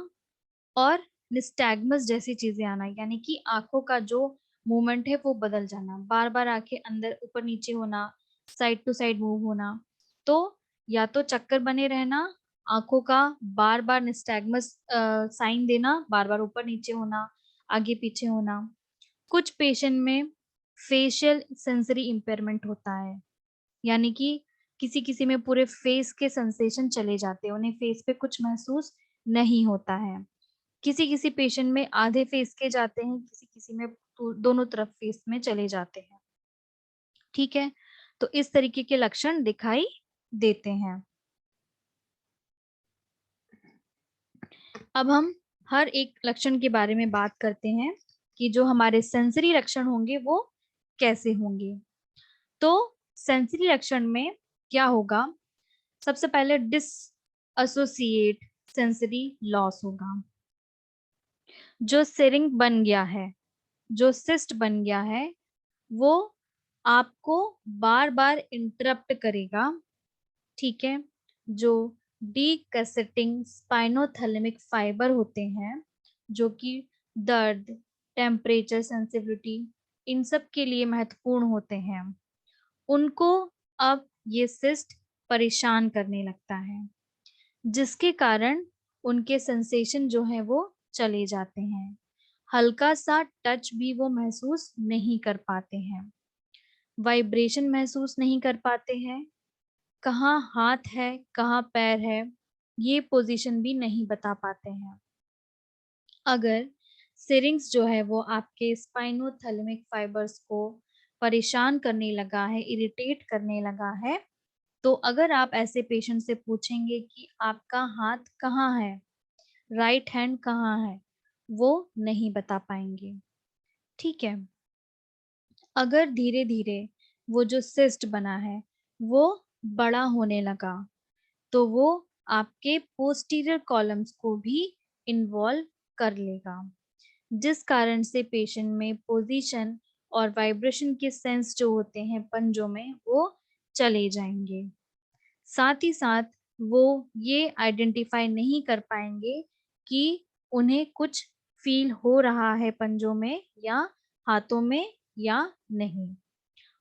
और निस्टैग्मस जैसी चीजें आना, यानी कि आंखों का जो मूवमेंट है वो बदल जाना, बार बार आंखें अंदर ऊपर नीचे होना, साइड टू साइड मूव होना। तो या तो चक्कर बने रहना, आंखों का बार बार निस्टैग्मस साइन देना, बार बार ऊपर नीचे होना, आगे पीछे होना। कुछ पेशेंट में फेशियल सेंसरी इम्पेयरमेंट होता है, यानी कि किसी किसी में पूरे फेस के सेंसेशन चले जाते हैं, उन्हें फेस पे कुछ महसूस नहीं होता है। किसी किसी पेशेंट में आधे फेस के जाते हैं, किसी किसी में दोनों तरफ फेस में चले जाते हैं। ठीक है, तो इस तरीके के लक्षण दिखाई देते हैं। अब हम हर एक लक्षण के बारे में बात करते हैं कि जो हमारे सेंसरी लक्षण होंगे वो कैसे होंगे। तो सेंसरी लक्षण में क्या होगा, सबसे पहले डिस एसोसिएट सेंसरी लॉस होगा। जो सिरिंग बन गया है, जो सिस्ट बन गया है, वो आपको बार बार इंटरप्ट करेगा। ठीक है, जो डीकैसेटिंग स्पाइनोथैलेमिक फाइबर होते हैं, जो कि दर्द, टेम्परेचर सेंसिटिविटी, इन सब के लिए महत्वपूर्ण होते हैं, उनको अब ये सिस्ट परेशान करने लगता है, जिसके कारण उनके सेंसेशन जो है वो चले जाते हैं, हल्का सा टच भी वो महसूस नहीं कर पाते हैं, वाइब्रेशन महसूस नहीं कर पाते हैं, कहाँ हाथ है कहाँ पैर है ये पोजीशन भी नहीं बता पाते हैं। अगर सिरिंग्स जो है वो आपके स्पाइनोथैलेमिक फाइबर्स को परेशान करने लगा है, इरिटेट करने लगा है, तो अगर आप ऐसे पेशेंट से पूछेंगे कि आपका हाथ कहाँ है, राइट हैंड कहाँ है, वो नहीं बता पाएंगे। ठीक है, अगर धीरे धीरे वो जो सिस्ट बना है वो बड़ा होने लगा, तो वो आपके पोस्टीरियर कॉलम्स को भी इन्वॉल्व कर लेगा, जिस कारण से पेशेंट में पोजीशन और वाइब्रेशन के सेंस जो होते हैं पंजों में वो चले जाएंगे। साथ ही साथ वो ये आइडेंटिफाई नहीं कर पाएंगे कि उन्हें कुछ फील हो रहा है पंजों में या हाथों में या नहीं।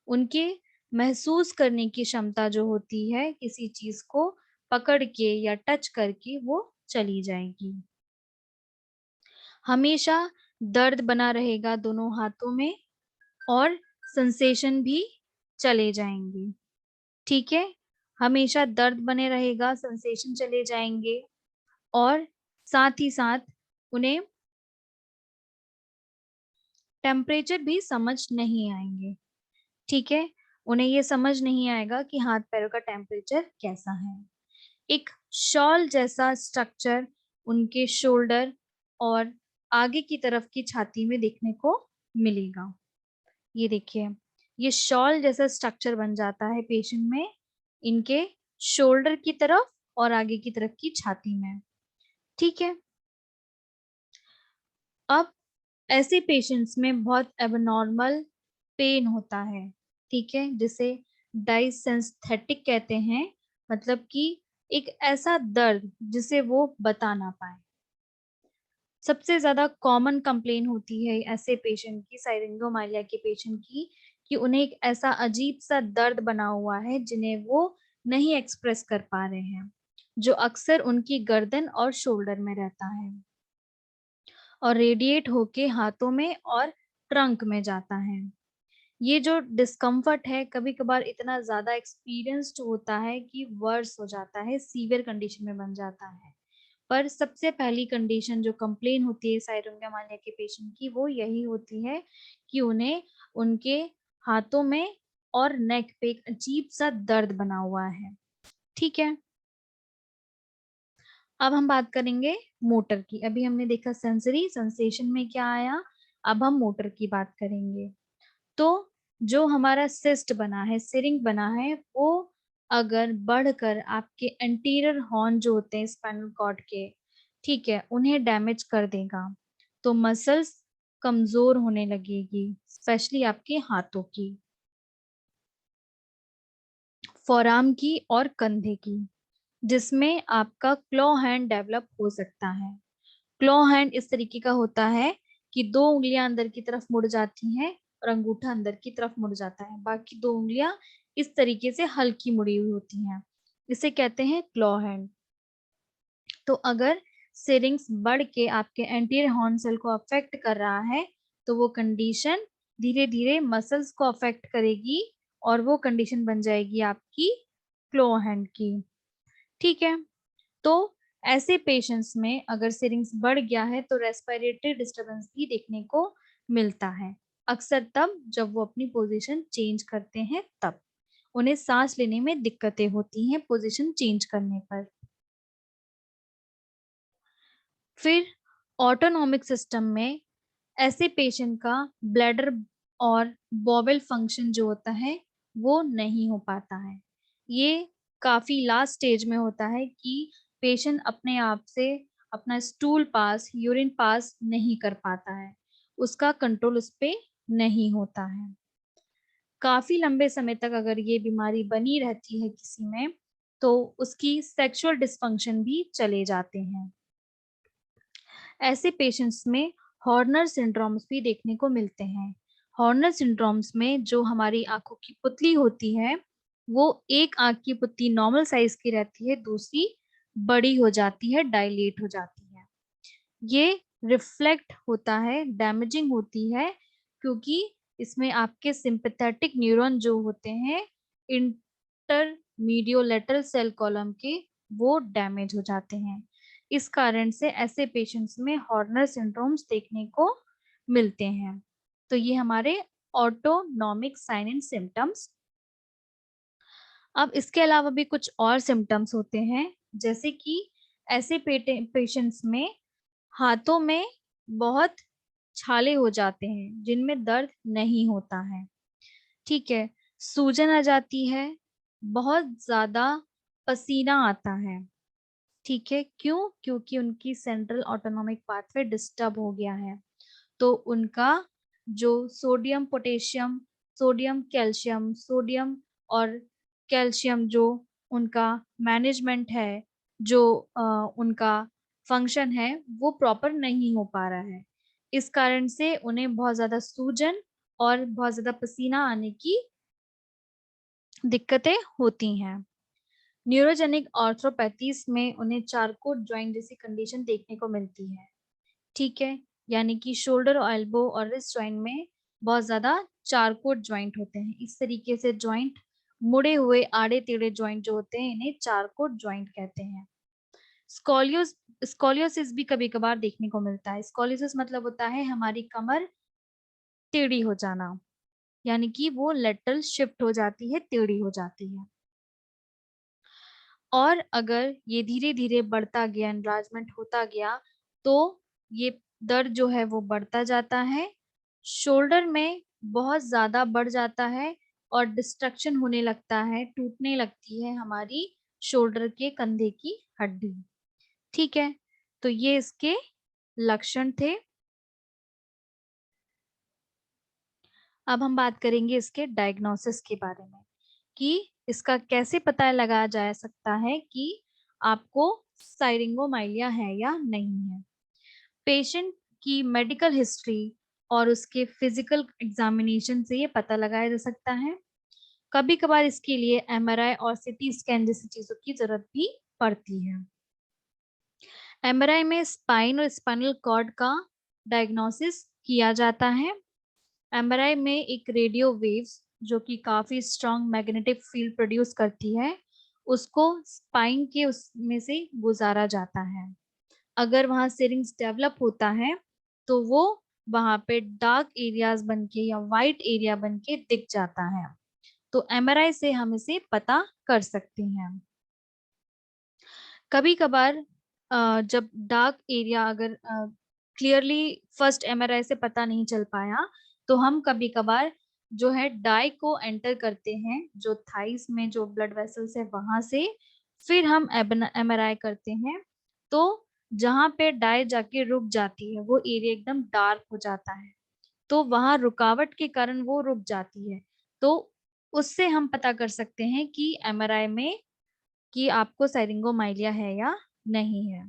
उनके महसूस करने की क्षमता जो होती है किसी चीज को पकड़ के या टच करके वो चली जाएगी। हमेशा दर्द बना रहेगा दोनों हाथों में और सेंसेशन भी चले जाएंगे। ठीक है, हमेशा दर्द बने रहेगा, सेंसेशन चले जाएंगे और साथ ही साथ उन्हें टेम्परेचर भी समझ नहीं आएंगे। ठीक है, उन्हें ये समझ नहीं आएगा कि हाथ पैरों का टेम्परेचर कैसा है। एक शॉल जैसा स्ट्रक्चर उनके शोल्डर और आगे की तरफ की छाती में देखने को मिलेगा। ये देखिए, ये शॉल जैसा स्ट्रक्चर बन जाता है पेशेंट में इनके शोल्डर की तरफ और आगे की तरफ की छाती में। ठीक है, अब ऐसे पेशेंट्स में बहुत एबनॉर्मल पेन होता है। ठीक है, जिसे डाइसेंस्थेटिक कहते हैं, मतलब कि एक ऐसा दर्द जिसे वो बता ना पाए। सबसे ज्यादा कॉमन कंप्लेन होती है ऐसे पेशेंट की, साइरिंगोमाइलिया के पेशेंट की, कि उन्हें एक ऐसा अजीब सा दर्द बना हुआ है जिन्हें वो नहीं एक्सप्रेस कर पा रहे हैं, जो अक्सर उनकी गर्दन और शोल्डर में रहता है और रेडिएट होके हाथों में और ट्रंक में जाता है। ये जो डिस्कम्फर्ट है कभी कभार इतना ज्यादा एक्सपीरियंस्ड होता है कि वर्स हो जाता है, सीवियर कंडीशन में बन जाता है। पर सबसे पहली कंडीशन जो कंप्लेन होती है साइरोंगामानिया के पेशेंट की वो यही होती है कि उन्हें उनके हाथों में और नेक पे एक अजीब सा दर्द बना हुआ है। ठीक है, अब हम बात करेंगे मोटर की। अभी हमने देखा सेंसरी, सेंसेशन में क्या आया, अब हम मोटर की बात करेंगे। तो जो हमारा सिस्ट बना है, सिरिंग बना है, वो अगर बढ़कर आपके एंटीरियर हॉर्न जो होते हैं स्पाइनल कॉर्ड के, ठीक है, उन्हें डैमेज कर देगा तो मसल्स कमजोर होने लगेगी, स्पेशली आपके हाथों की, फोरआर्म की और कंधे की, जिसमें आपका क्लॉ हैंड डेवलप हो सकता है। क्लॉ हैंड इस तरीके का होता है कि दो उंगलियां अंदर की तरफ मुड़ जाती हैं और अंगूठा अंदर की तरफ मुड़ जाता है, बाकी दो उंगलियां इस तरीके से हल्की मुड़ी हुई होती हैं, इसे कहते हैं क्लॉ हैंड। तो अगर सिरिंग्स बढ़ के आपके एंटीरियर हॉर्न सेल को अफेक्ट कर रहा है तो वो कंडीशन धीरे धीरे मसल्स को अफेक्ट करेगी और वो कंडीशन बन जाएगी आपकी क्लो हैंड की। ठीक है, तो ऐसे पेशेंट्स में अगर सिरिंग्स बढ़ गया है तो रेस्पिरेटरी डिस्टरबेंस भी देखने को मिलता है, अक्सर तब जब वो अपनी पोजीशन चेंज करते हैं, तब उन्हें सांस लेने में दिक्कतें होती हैं पोजीशन चेंज करने पर। फिर ऑटोनॉमिक सिस्टम में ऐसे पेशेंट का ब्लैडर और बॉवेल फंक्शन जो होता है वो नहीं हो पाता है। ये काफी लास्ट स्टेज में होता है कि पेशेंट अपने आप से अपना स्टूल पास, यूरिन पास नहीं कर पाता है, उसका कंट्रोल उस पे नहीं होता है। काफी लंबे समय तक अगर ये बीमारी बनी रहती है किसी में तो उसकी सेक्सुअल डिस्फंक्शन भी चले जाते हैं। ऐसे पेशेंट्स में हॉर्नर सिंड्रोम्स भी देखने को मिलते हैं। हॉर्नर सिंड्रोम्स में जो हमारी आंखों की पुतली होती है वो एक आंख की पुतली नॉर्मल साइज की रहती है, दूसरी बड़ी हो जाती है, डायलेट हो जाती है। ये रिफ्लेक्ट होता है, डैमेजिंग होती है, क्योंकि इसमें आपके सिंपैथेटिक न्यूरॉन जो होते हैं इंटरमीडियोलेटरल सेल कॉलम के, वो डैमेज हो जाते हैं। इस कारण से ऐसे पेशेंट्स में हॉर्नर सिंड्रोम्स देखने को मिलते हैं। तो ये हमारे ऑटोनॉमिक साइन एंड सिम्टम्स। अब इसके अलावा भी कुछ और सिम्टम्स होते हैं, जैसे कि ऐसे पेशेंट्स में हाथों में बहुत छाले हो जाते हैं जिनमें दर्द नहीं होता है। ठीक है, सूजन आ जाती है, बहुत ज्यादा पसीना आता है। ठीक है, क्यों? क्योंकि उनकी सेंट्रल ऑटोनॉमिक पाथवे डिस्टर्ब हो गया है। तो उनका जो sodium potassium, sodium calcium, sodium और कैल्शियम जो उनका मैनेजमेंट है, जो उनका फंक्शन है, वो प्रॉपर नहीं हो पा रहा है। इस कारण से उन्हें बहुत ज़्यादा सूजन और बहुत ज़्यादा पसीना आने की दिक्कतें होती हैं। न्यूरोजेनिक आर्थ्रोपैथीज में उन्हें चारकोट जॉइंट जैसी कंडीशन देखने को मिलती है। ठीक है, यानी कि शोल्डर और एल्बो और रिस्ट जॉइंट में बहुत ज्यादा चारकोट जॉइंट होते हैं। इस तरीके से जॉइंट मुड़े हुए आड़े टेढ़े जॉइंट जो होते हैं, इन्हें चारकोट जॉइंट कहते हैं। स्कॉलियोस स्कॉलियोसिस भी कभी कभार देखने को मिलता है। स्कॉलियोसिस मतलब होता है हमारी कमर टेढ़ी हो जाना, यानी कि वो लेटरल शिफ्ट हो जाती है, टेढ़ी हो जाती है। और अगर ये धीरे धीरे बढ़ता गया, एनलार्जमेंट होता गया, तो ये दर्द जो है वो बढ़ता जाता है, शोल्डर में बहुत ज्यादा बढ़ जाता है और डिस्ट्रक्शन होने लगता है, टूटने लगती है हमारी शोल्डर के कंधे की हड्डी। ठीक है, तो ये इसके लक्षण थे। अब हम बात करेंगे इसके डायग्नोसिस के बारे में कि इसका कैसे पता लगाया जा सकता है कि आपको साइरिंगोमाइलिया है या नहीं है। पेशेंट की मेडिकल हिस्ट्री और उसके फिजिकल एग्जामिनेशन से ये पता लगाया जा सकता है। कभी कभार इसके लिए एमआरआई और सीटी स्कैन जैसी चीजों की जरूरत भी पड़ती है। एमआरआई में स्पाइन और स्पाइनल कॉर्ड का डायग्नोसिस किया जाता है। एमआरआई में एक रेडियो वेव्स जो कि काफी स्ट्रॉन्ग मैग्नेटिक फील्ड प्रोड्यूस करती है, उसको स्पाइन के उसमें से गुजारा जाता है। अगर वहां सिरिंज डेवलप होता है तो वो वहां पे डार्क एरियाज बनके या वाइट एरिया बनके दिख जाता है। तो एमआरआई से हम इसे पता कर सकते हैं। कभी कभार जब डार्क एरिया अगर क्लियरली फर्स्ट एमआरआई से पता नहीं चल पाया, तो हम कभी कभार जो है डाई को एंटर करते हैं, जो थाइस में जो ब्लड वेसल्स है वहां से, फिर हम एमआरआई करते हैं। तो जहां पे डाई जाके रुक जाती है वो एरिया एकदम डार्क हो जाता है, तो वहां रुकावट के कारण वो रुक जाती है। तो उससे हम पता कर सकते हैं कि एमआरआई में कि आपको साइरिंगोमाइलिया है या नहीं है।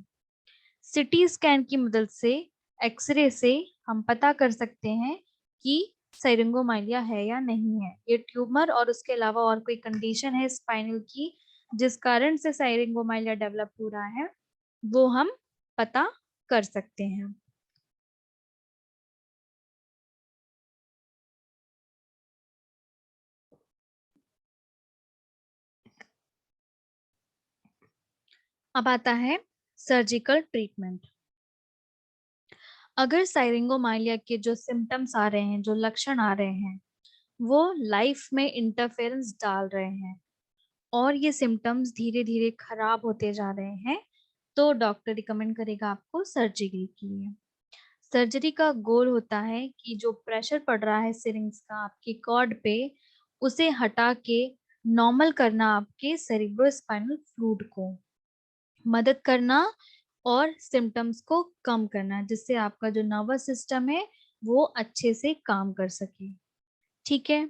सिटी स्कैन की मदद से, एक्सरे से हम पता कर सकते हैं कि साइरिंगोमाइलिया है या नहीं है। ये ट्यूमर और उसके अलावा और कोई कंडीशन है स्पाइनल की जिस कारण से साइरिंगोमाइलिया डेवलप हो रहा है, वो हम पता कर सकते हैं। अब आता है सर्जिकल ट्रीटमेंट। अगर साइरिंगोमाइलिया के जो सिम्टम्स आ रहे हैं, जो लक्षण आ रहे हैं, वो लाइफ में इंटरफेरेंस डाल रहे हैं और ये सिम्टम्स धीरे धीरे खराब होते जा रहे हैं, तो डॉक्टर रिकमेंड करेगा आपको सर्जरी के लिए। सर्जरी का गोल होता है कि जो प्रेशर पड़ रहा है सिरिंज का आपके कॉर्ड पे, उसे हटा के नॉर्मल करना, आपके सेरिब्रोस्पाइनल फ्लूइड को मदद करना और सिम्टम्स को कम करना, जिससे आपका जो नर्वस सिस्टम है वो अच्छे से काम कर सके। ठीक है,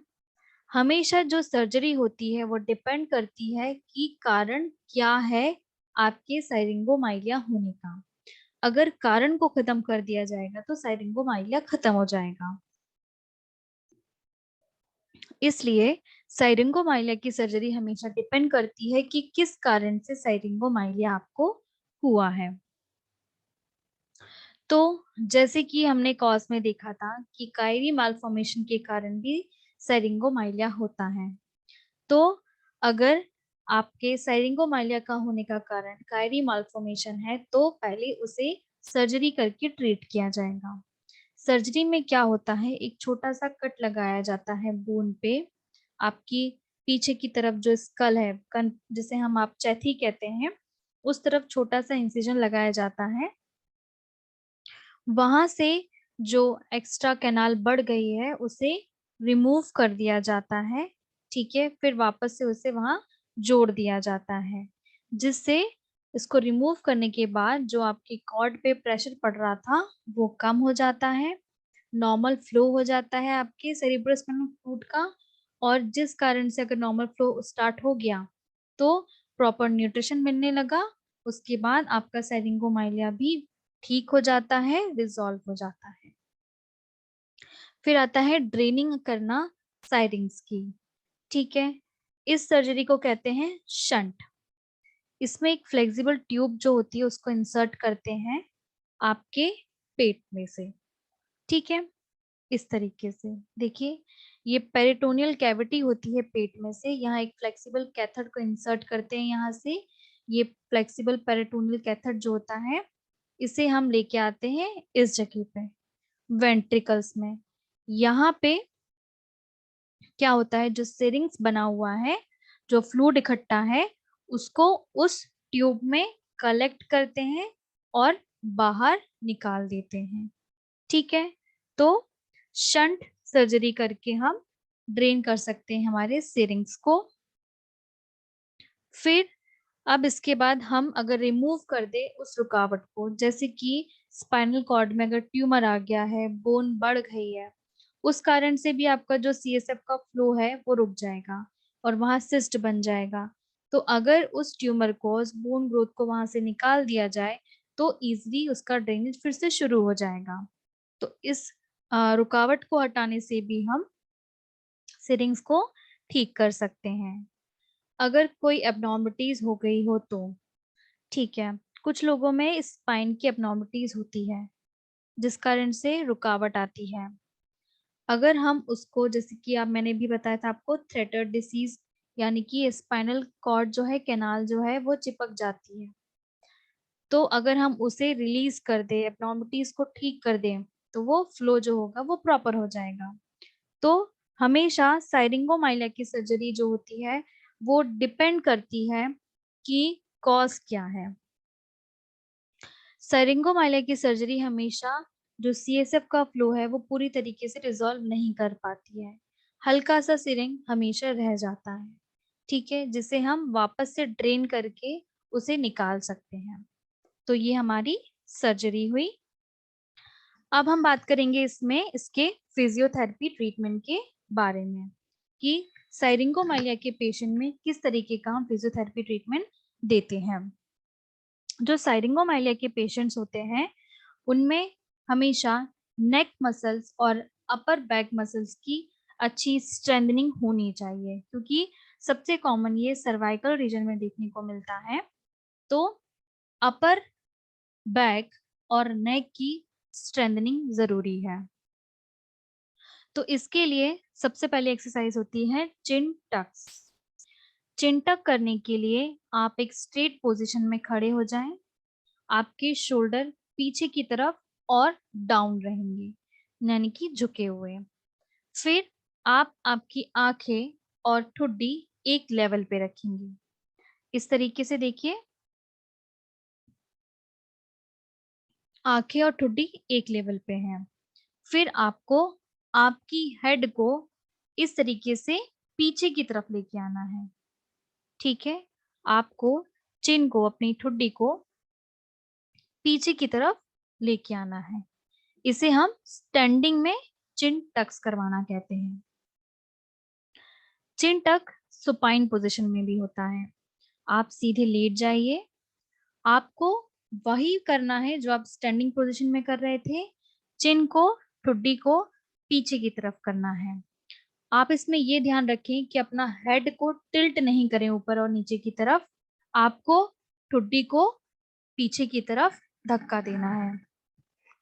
हमेशा जो सर्जरी होती है वो डिपेंड करती है कि कारण क्या है आपके साइरिंगोमाइलिया होने का। अगर कारण को खत्म कर दिया जाएगा तो साइरिंगोमाइलिया खत्म हो जाएगा। इसलिए साइरिंगोमाइलिया की सर्जरी हमेशा डिपेंड करती है कि किस कारण से साइरिंगोमाइलिया आपको हुआ है। तो जैसे कि हमने कॉज में देखा था कि कायरी मालफॉर्मेशन के कारण भी साइरिंगोमाइलिया होता है। तो अगर आपके साइरिंगोमाइलिया का होने का कारण कायरी मालफॉर्मेशन है, तो पहले उसे सर्जरी करके ट्रीट किया जाएगा। सर्जरी में क्या होता है, एक छोटा सा कट लगाया जाता है बोन पे। आपकी पीछे की तरफ जो स्कल है, जिसे हम आप चैथी कहते हैं, उस तरफ छोटा सा इंसिजन लगाया जाता है। वहां से जो एक्स्ट्रा कैनाल बढ़ गई है उसे रिमूव कर दिया जाता है। ठीक है, फिर वापस से उसे वहां जोड़ दिया जाता है, जिससे इसको रिमूव करने के बाद जो आपकी कॉर्ड पे प्रेशर पड़ रहा था वो कम हो जाता है। नॉर्मल फ्लो हो जाता है आपके सेरिब्रोस्पाइनल फ्लूइड का, और जिस कारण से अगर नॉर्मल फ्लो स्टार्ट हो गया तो प्रॉपर न्यूट्रिशन मिलने लगा, उसके बाद आपका सेरिंगोमाइलिया भी ठीक हो जाता है, रिजॉल्व हो जाता है। फिर आता है ड्रेनिंग करना साइरिंग्स की। ठीक है, इस सर्जरी को कहते हैं शंट। इसमें एक फ्लेक्सिबल ट्यूब जो होती है उसको इंसर्ट करते हैं आपके पेट में से। ठीक है, इस तरीके से देखिए, ये पेरिटोनियल कैविटी होती है पेट में से, यहाँ एक फ्लेक्सिबल कैथेड को इंसर्ट करते हैं यहाँ से। ये फ्लेक्सिबल पेरिटोनियल कैथेड जो होता है इसे हम लेके आते हैं इस जगह पे, वेंट्रिकल्स में। यहाँ पे क्या होता है, जो सिरिंज बना हुआ है, जो फ्लूइड इकट्ठा है, उसको उस ट्यूब में कलेक्ट करते हैं और बाहर निकाल देते हैं। ठीक है, तो शंट सर्जरी करके हम ड्रेन कर सकते हैं हमारे सिरिंग्स को। फिर अब इसके बाद हम अगर रिमूव कर दे उस रुकावट को, जैसे कि स्पाइनल कॉर्ड में अगर ट्यूमर आ गया है, बोन बढ़ गई है, उस कारण से भी आपका जो सीएसएफ का फ्लो है वो रुक जाएगा और वहां सिस्ट बन जाएगा। तो अगर उस ट्यूमर को, उस बोन ग्रोथ को वहां से निकाल दिया जाए तो इजीली उसका ड्रेनेज फिर से शुरू हो जाएगा। तो इस रुकावट को हटाने से भी हम सिरिंग्स को ठीक कर सकते हैं अगर कोई एबनॉर्मलिटीज हो गई हो तो। ठीक है, कुछ लोगों में स्पाइन की एबनॉर्मलिटीज होती है जिस कारण से रुकावट आती है। अगर हम उसको, जैसे कि आप, मैंने भी बताया था आपको, थ्रेटर डिसीज, यानी कि स्पाइनल कॉर्ड जो है, कैनाल जो है वो चिपक जाती है, तो अगर हम उसे रिलीज कर दे, एबनॉर्मलिटीज को ठीक कर दें, तो वो फ्लो जो होगा वो प्रॉपर हो जाएगा। तो हमेशा साइरिंगोमाइलिया की सर्जरी जो होती है वो डिपेंड करती है कि कॉज क्या है। साइरिंगोमाइलिया की सर्जरी हमेशा जो सीएसएफ का फ्लो है वो पूरी तरीके से रिजॉल्व नहीं कर पाती है, हल्का सा सिरिंग हमेशा रह जाता है। ठीक है, जिसे हम वापस से ड्रेन करके उसे निकाल सकते हैं। तो ये हमारी सर्जरी हुई। अब हम बात करेंगे इसमें इसके फिजियोथेरेपी ट्रीटमेंट के बारे में कि साइरिंगोमाइलिया के पेशेंट में किस तरीके का हम फिजियोथेरेपी ट्रीटमेंट देते हैं। जो साइरिंगोमाइलिया के पेशेंट्स होते हैं उनमें हमेशा नेक मसल्स और अपर बैक मसल्स की अच्छी स्ट्रेंथनिंग होनी चाहिए, क्योंकि सबसे कॉमन ये सर्वाइकल रीजन में देखने को मिलता है। तो अपर बैक और नेक की स्ट्रेंथनिंग जरूरी है। तो इसके लिए सबसे पहले एक्सरसाइज होती है चिन टक्स। चिन टक करने के लिए आप एक स्ट्रेट पोजीशन में खड़े हो जाएं, आपके शोल्डर पीछे की तरफ और डाउन रहेंगे, यानी कि झुके हुए। फिर आप आपकी आंखें और ठुड्डी एक लेवल पे रखेंगे, इस तरीके से देखिए, आंखें और ठुड्डी एक लेवल पे हैं। फिर आपको आपकी हेड को इस तरीके से पीछे की तरफ लेके आना है। ठीक है, आपको चिन को, अपनी ठुड्डी को पीछे की तरफ लेके आना है। इसे हम स्टैंडिंग में चिन टक्स करवाना कहते हैं। चिन टक सुपाइन पोजीशन में भी होता है। आप सीधे लेट जाइए, आपको वही करना है जो आप स्टैंडिंग पोजीशन में कर रहे थे, चिन को, ठुड्डी को पीछे की तरफ करना है। आप इसमें ये ध्यान रखें कि अपना हेड को टिल्ट नहीं करें ऊपर और नीचे की तरफ, आपको ठुड्डी को पीछे की तरफ धक्का देना है।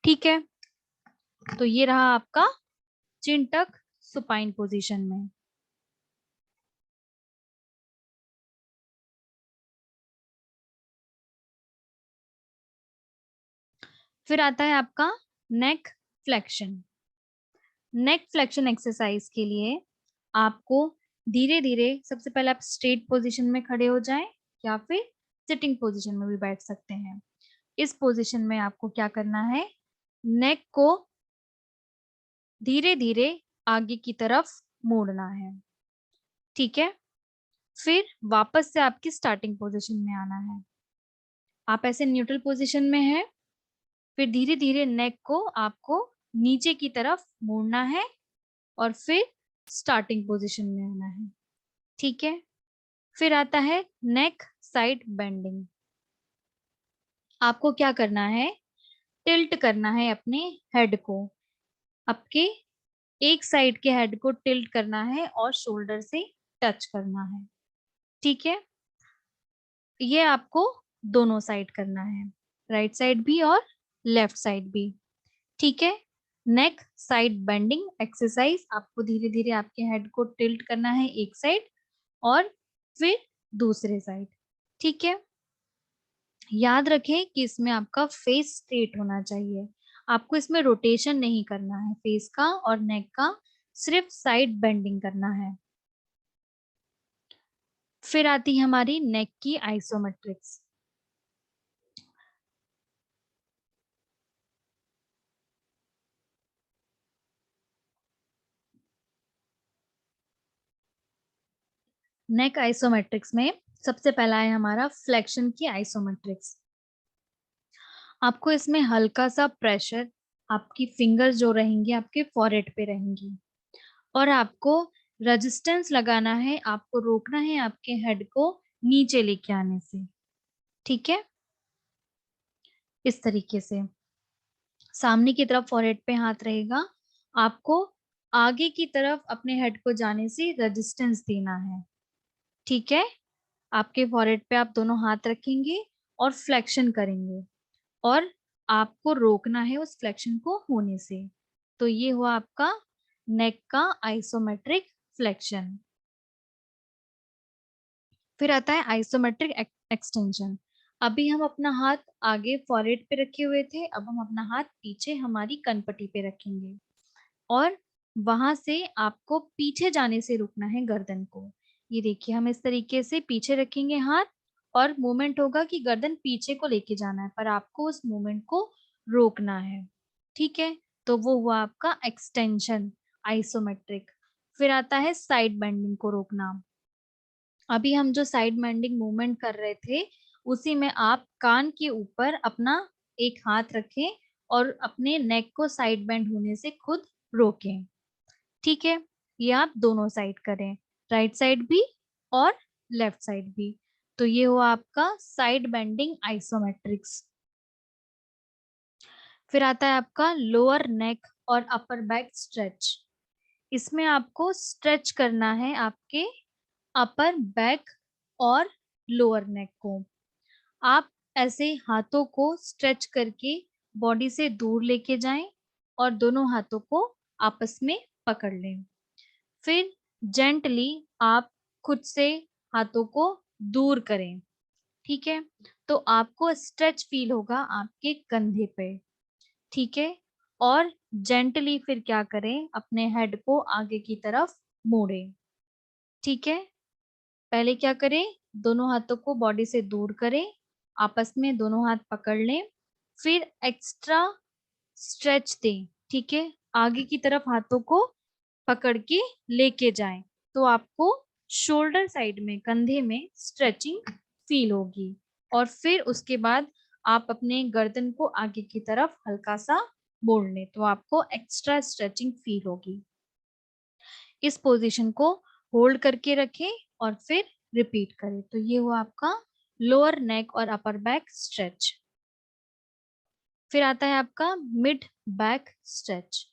ठीक है, तो ये रहा आपका चिन टक सुपाइन पोजीशन में। फिर आता है आपका नेक फ्लेक्शन। नेक फ्लेक्शन एक्सरसाइज के लिए आपको धीरे धीरे, सबसे पहले आप स्ट्रेट पोजीशन में खड़े हो जाएं या फिर सिटिंग पोजीशन में भी बैठ सकते हैं। इस पोजीशन में आपको क्या करना है, नेक को धीरे धीरे आगे की तरफ मोड़ना है। ठीक है, फिर वापस से आपकी स्टार्टिंग पोजीशन में आना है। आप ऐसे न्यूट्रल पोजीशन में हैं, फिर धीरे धीरे नेक को आपको नीचे की तरफ मोड़ना है और फिर स्टार्टिंग पोजीशन में आना है। ठीक है, फिर आता है नेक साइड बेंडिंग। आपको क्या करना है, टिल्ट करना है अपने हेड को, आपके एक साइड के हेड को टिल्ट करना है और शोल्डर से टच करना है। ठीक है, ये आपको दोनों साइड करना है, राइट साइड भी और लेफ्ट साइड भी। ठीक है, नेक साइड बेंडिंग एक्सरसाइज, आपको धीरे धीरे आपके हेड को टिल्ट करना है एक साइड और फिर दूसरे साइड। ठीक है, याद रखें कि इसमें आपका फेस स्ट्रेट होना चाहिए, आपको इसमें रोटेशन नहीं करना है फेस का और नेक का, सिर्फ साइड बेंडिंग करना है। फिर आती है हमारी नेक की आइसोमेट्रिक्स। नेक आइसोमेट्रिक्स में सबसे पहला है हमारा फ्लेक्शन की आइसोमेट्रिक्स। आपको इसमें हल्का सा प्रेशर, आपकी फिंगर्स जो रहेंगी आपके फॉरहेड पे रहेंगी और आपको रेजिस्टेंस लगाना है, आपको रोकना है आपके हेड को नीचे लेके आने से। ठीक है, इस तरीके से सामने की तरफ फॉरहेड पे हाथ रहेगा, आपको आगे की तरफ अपने हेड को जाने से रेजिस्टेंस देना है। ठीक है, आपके फॉरहेड पे आप दोनों हाथ रखेंगे और फ्लेक्शन करेंगे और आपको रोकना है उस फ्लेक्शन को होने से। तो ये हुआ आपका नेक का आइसोमेट्रिक फ्लेक्शन। फिर आता है आइसोमेट्रिक एक्सटेंशन। अभी हम अपना हाथ आगे फॉरहेड पे रखे हुए थे, अब हम अपना हाथ पीछे हमारी कनपट्टी पे रखेंगे और वहां से आपको पीछे जाने से रुकना है गर्दन को। ये देखिए, हम इस तरीके से पीछे रखेंगे हाथ और मूवमेंट होगा कि गर्दन पीछे को लेके जाना है, पर आपको उस मूवमेंट को रोकना है। ठीक है, तो वो हुआ आपका एक्सटेंशन आइसोमेट्रिक। फिर आता है साइड बेंडिंग को रोकना। अभी हम जो साइड बेंडिंग मूवमेंट कर रहे थे उसी में आप कान के ऊपर अपना एक हाथ रखें और अपने नेक को साइड बेंड होने से खुद रोकें। ठीक है, ये आप दोनों साइड करें, राइट साइड भी और लेफ्ट साइड भी। तो ये हुआ आपका साइड बेंडिंग आइसोमेट्रिक्स। फिर आता है आपका लोअर नेक और अपर बैक स्ट्रेच। इसमें आपको स्ट्रेच करना है आपके अपर बैक और लोअर नेक को। आप ऐसे हाथों को स्ट्रेच करके बॉडी से दूर लेके जाएं और दोनों हाथों को आपस में पकड़ लें। फिर जेंटली आप खुद से हाथों को दूर करें। ठीक है, तो आपको स्ट्रेच फील होगा आपके कंधे पे। ठीक है, और जेंटली फिर क्या करें, अपने हेड को आगे की तरफ मोड़ें। ठीक है, पहले क्या करें, दोनों हाथों को बॉडी से दूर करें, आपस में दोनों हाथ पकड़ लें, फिर एक्स्ट्रा स्ट्रेच दें। ठीक है, आगे की तरफ हाथों को पकड़ के लेके जाएं तो आपको शोल्डर साइड में कंधे में स्ट्रेचिंग फील होगी और फिर उसके बाद आप अपने गर्दन को आगे की तरफ हल्का सा मोड़ लें तो आपको एक्स्ट्रा स्ट्रेचिंग फील होगी। इस पोजीशन को होल्ड करके रखें और फिर रिपीट करें। तो ये हुआ आपका लोअर नेक और अपर बैक स्ट्रेच। फिर आता है आपका मिड बैक स्ट्रेच।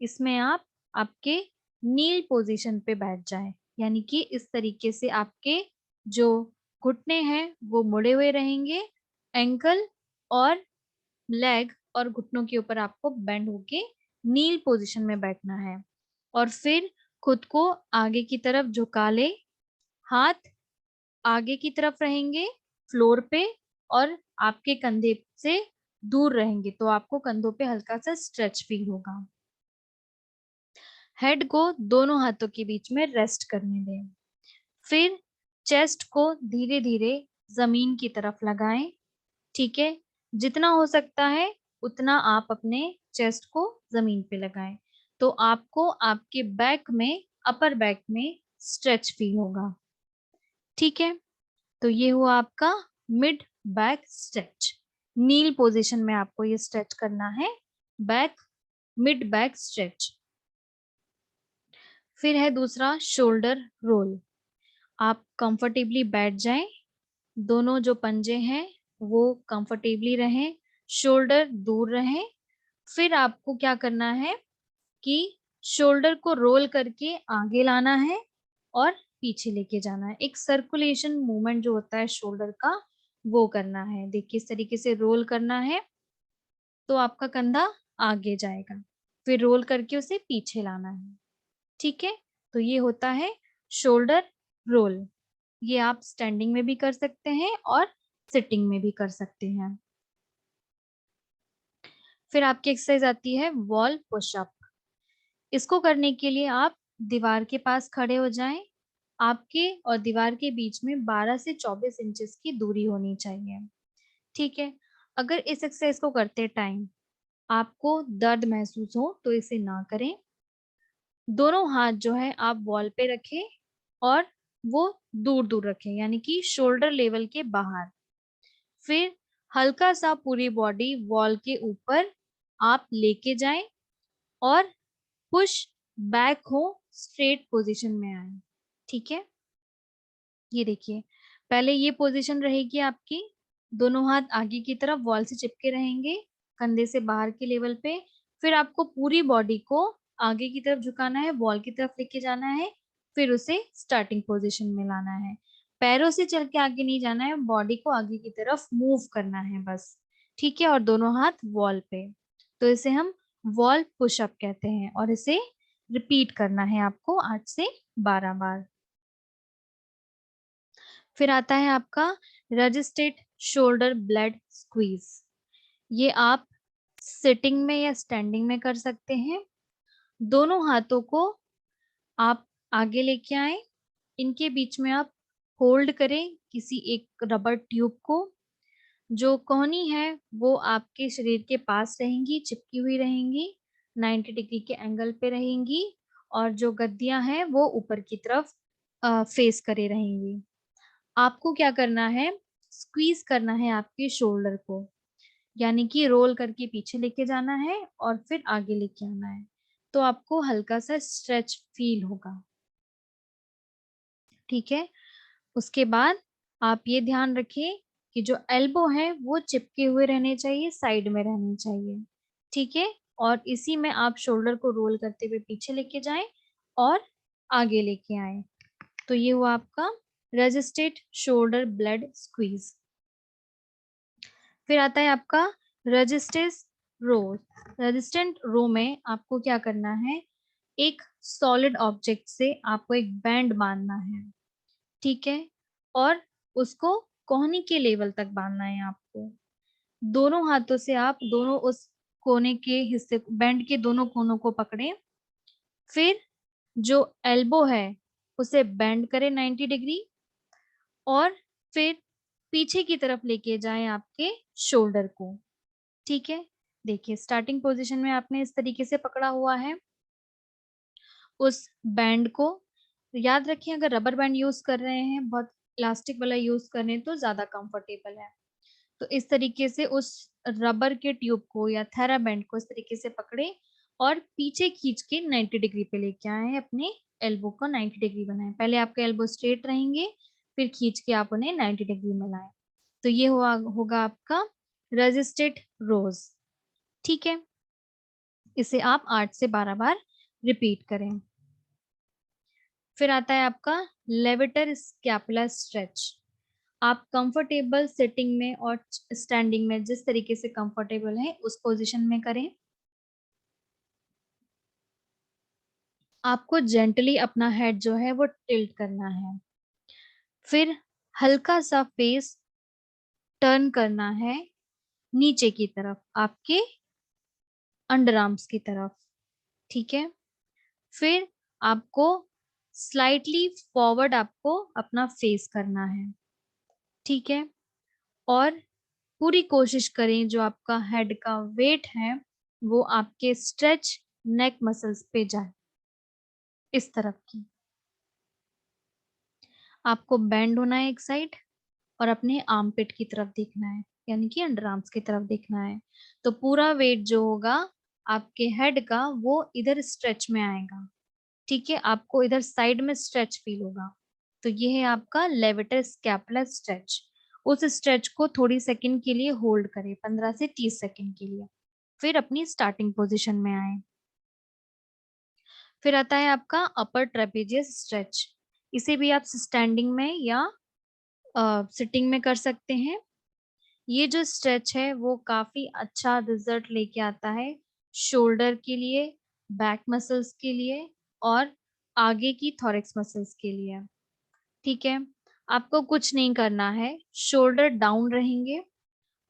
इसमें आप आपके नील पोजीशन पे बैठ जाएं, यानी कि इस तरीके से आपके जो घुटने हैं वो मुड़े हुए रहेंगे, एंकल और लेग और घुटनों के ऊपर आपको बेंड होके नील पोजीशन में बैठना है और फिर खुद को आगे की तरफ झुका ले, हाथ आगे की तरफ रहेंगे फ्लोर पे और आपके कंधे से दूर रहेंगे तो आपको कंधों पे हल्का सा स्ट्रेच फील होगा। हेड को दोनों हाथों के बीच में रेस्ट करने दें। फिर चेस्ट को धीरे धीरे जमीन की तरफ लगाएं। ठीक है, जितना हो सकता है उतना आप अपने चेस्ट को जमीन पे लगाएं तो आपको आपके बैक में, अपर बैक में स्ट्रेच फील होगा। ठीक है, तो ये हुआ आपका मिड बैक स्ट्रेच। नील पोजीशन में आपको ये स्ट्रेच करना है बैक मिड बैक स्ट्रेच। फिर है दूसरा शोल्डर रोल। आप कंफर्टेबली बैठ जाएं, दोनों जो पंजे हैं वो कंफर्टेबली रहें, शोल्डर दूर रहें। फिर आपको क्या करना है कि शोल्डर को रोल करके आगे लाना है और पीछे लेके जाना है। एक सर्कुलेशन मूवमेंट जो होता है शोल्डर का वो करना है। देखिए इस तरीके से रोल करना है तो आपका कंधा आगे जाएगा, फिर रोल करके उसे पीछे लाना है। ठीक है, तो ये होता है शोल्डर रोल। ये आप स्टैंडिंग में भी कर सकते हैं और सिटिंग में भी कर सकते हैं। फिर आपकी एक्सरसाइज आती है वॉल पुशअप। इसको करने के लिए आप दीवार के पास खड़े हो जाएं। आपके और दीवार के बीच में 12 से 24 इंचेस की दूरी होनी चाहिए। ठीक है, अगर इस एक्सरसाइज को करते टाइम आपको दर्द महसूस हो तो इसे ना करें। दोनों हाथ जो है आप वॉल पे रखें और वो दूर दूर रखें, यानी कि शोल्डर लेवल के बाहर। फिर हल्का सा पूरी बॉडी वॉल के ऊपर आप लेके जाएं और पुश बैक हो, स्ट्रेट पोजीशन में आए। ठीक है, ये देखिए पहले ये पोजीशन रहेगी आपकी, दोनों हाथ आगे की तरफ वॉल से चिपके रहेंगे, कंधे से बाहर के लेवल पे। फिर आपको पूरी बॉडी को आगे की तरफ झुकाना है, वॉल की तरफ लेके जाना है, फिर उसे स्टार्टिंग पोजीशन में लाना है। पैरों से चल के आगे नहीं जाना है, बॉडी को आगे की तरफ मूव करना है बस। ठीक है, और दोनों हाथ वॉल पे। तो इसे हम वॉल पुशअप कहते हैं और इसे रिपीट करना है आपको 8 से 12 बार। फिर आता है आपका रजिस्टेड शोल्डर ब्लेड स्क्वीज। ये आप सिटिंग में या स्टैंडिंग में कर सकते हैं। दोनों हाथों को आप आगे लेके आए, इनके बीच में आप होल्ड करें किसी एक रबर ट्यूब को। जो कोहनी है वो आपके शरीर के पास रहेंगी, चिपकी हुई रहेंगी, 90 डिग्री के एंगल पे रहेंगी, और जो गद्दियां हैं वो ऊपर की तरफ फेस करे रहेंगी। आपको क्या करना है, स्क्वीज करना है आपके शोल्डर को, यानी कि रोल करके पीछे लेके जाना है और फिर आगे लेके आना है, तो आपको हल्का सा स्ट्रेच फील होगा। ठीक है, उसके बाद आप ये ध्यान रखिए कि जो एल्बो है वो चिपके हुए रहने चाहिए, साइड में रहने चाहिए। ठीक है, और इसी में आप शोल्डर को रोल करते हुए पीछे लेके जाएं और आगे लेके आए। तो ये हुआ आपका रेजिस्टेड शोल्डर ब्लेड स्क्वीज। फिर आता है आपका रेजिस्टेंस रो। रेजिस्टेंट रो में आपको क्या करना है, एक सॉलिड ऑब्जेक्ट से आपको एक बैंड बांधना है। ठीक है, और उसको कोहनी के लेवल तक बांधना है आपको। दोनों हाथों से आप दोनों उस कोने के हिस्से, बैंड के दोनों कोनों को पकड़ें। फिर जो एल्बो है उसे बेंड करें 90 डिग्री, और फिर पीछे की तरफ लेके जाएं आपके शोल्डर को। ठीक है, देखिए स्टार्टिंग पोजीशन में आपने इस तरीके से पकड़ा हुआ है उस बैंड को। याद रखिए अगर रबर बैंड यूज कर रहे हैं, बहुत इलास्टिक वाला यूज कर रहे हैं तो ज्यादा कंफर्टेबल है। तो इस तरीके से उस रबर के ट्यूब को या थेरा बैंड को इस तरीके से पकड़े और पीछे खींच के 90 डिग्री पे लेके आए, अपने एल्बो को 90 डिग्री बनाए। पहले आपके एल्बो स्ट्रेट रहेंगे, फिर खींच के आप उन्हें 90 डिग्री में लाए। तो ये होगा आपका रेजिस्टेड रोज। ठीक है, इसे आप 8 से 12 बार रिपीट करें। फिर आता है आपका लेविटर स्कैपुला स्ट्रेच। आप कंफर्टेबल सिटिंग में और स्टैंडिंग में जिस तरीके से कंफर्टेबल है उस पोजीशन में करें। आपको जेंटली अपना हेड जो है वो टिल्ट करना है, फिर हल्का सा फेस टर्न करना है नीचे की तरफ, आपके अंडर आर्म्स की तरफ। ठीक है, फिर आपको स्लाइटली फॉरवर्ड आपको अपना फेस करना है। ठीक है, और पूरी कोशिश करें जो आपका हेड का वेट है वो आपके स्ट्रेच नेक मसल्स पे जाए, इस तरफ की। आपको बेंड होना है एक साइड और अपने आर्मपिट की तरफ देखना है, यानी कि अंडर आर्म्स की तरफ देखना है। तो पूरा वेट जो होगा आपके हेड का वो इधर स्ट्रेच में आएगा। ठीक है, आपको इधर साइड में स्ट्रेच फील होगा। तो ये है आपका लेवेटर स्कैपुलर स्ट्रेच। उस स्ट्रेच को थोड़ी सेकंड के लिए होल्ड करें, 15 से 30 सेकंड के लिए, फिर अपनी स्टार्टिंग पोजीशन में आए। फिर आता है आपका अपर ट्रेपेजियस स्ट्रेच। इसे भी आप स्टैंडिंग में या सिटिंग में कर सकते हैं। ये जो स्ट्रेच है वो काफी अच्छा रिजल्ट लेके आता है शोल्डर के लिए, बैक मसल्स के लिए और आगे की थोरैक्स मसल्स के लिए। ठीक है, आपको कुछ नहीं करना है, शोल्डर डाउन रहेंगे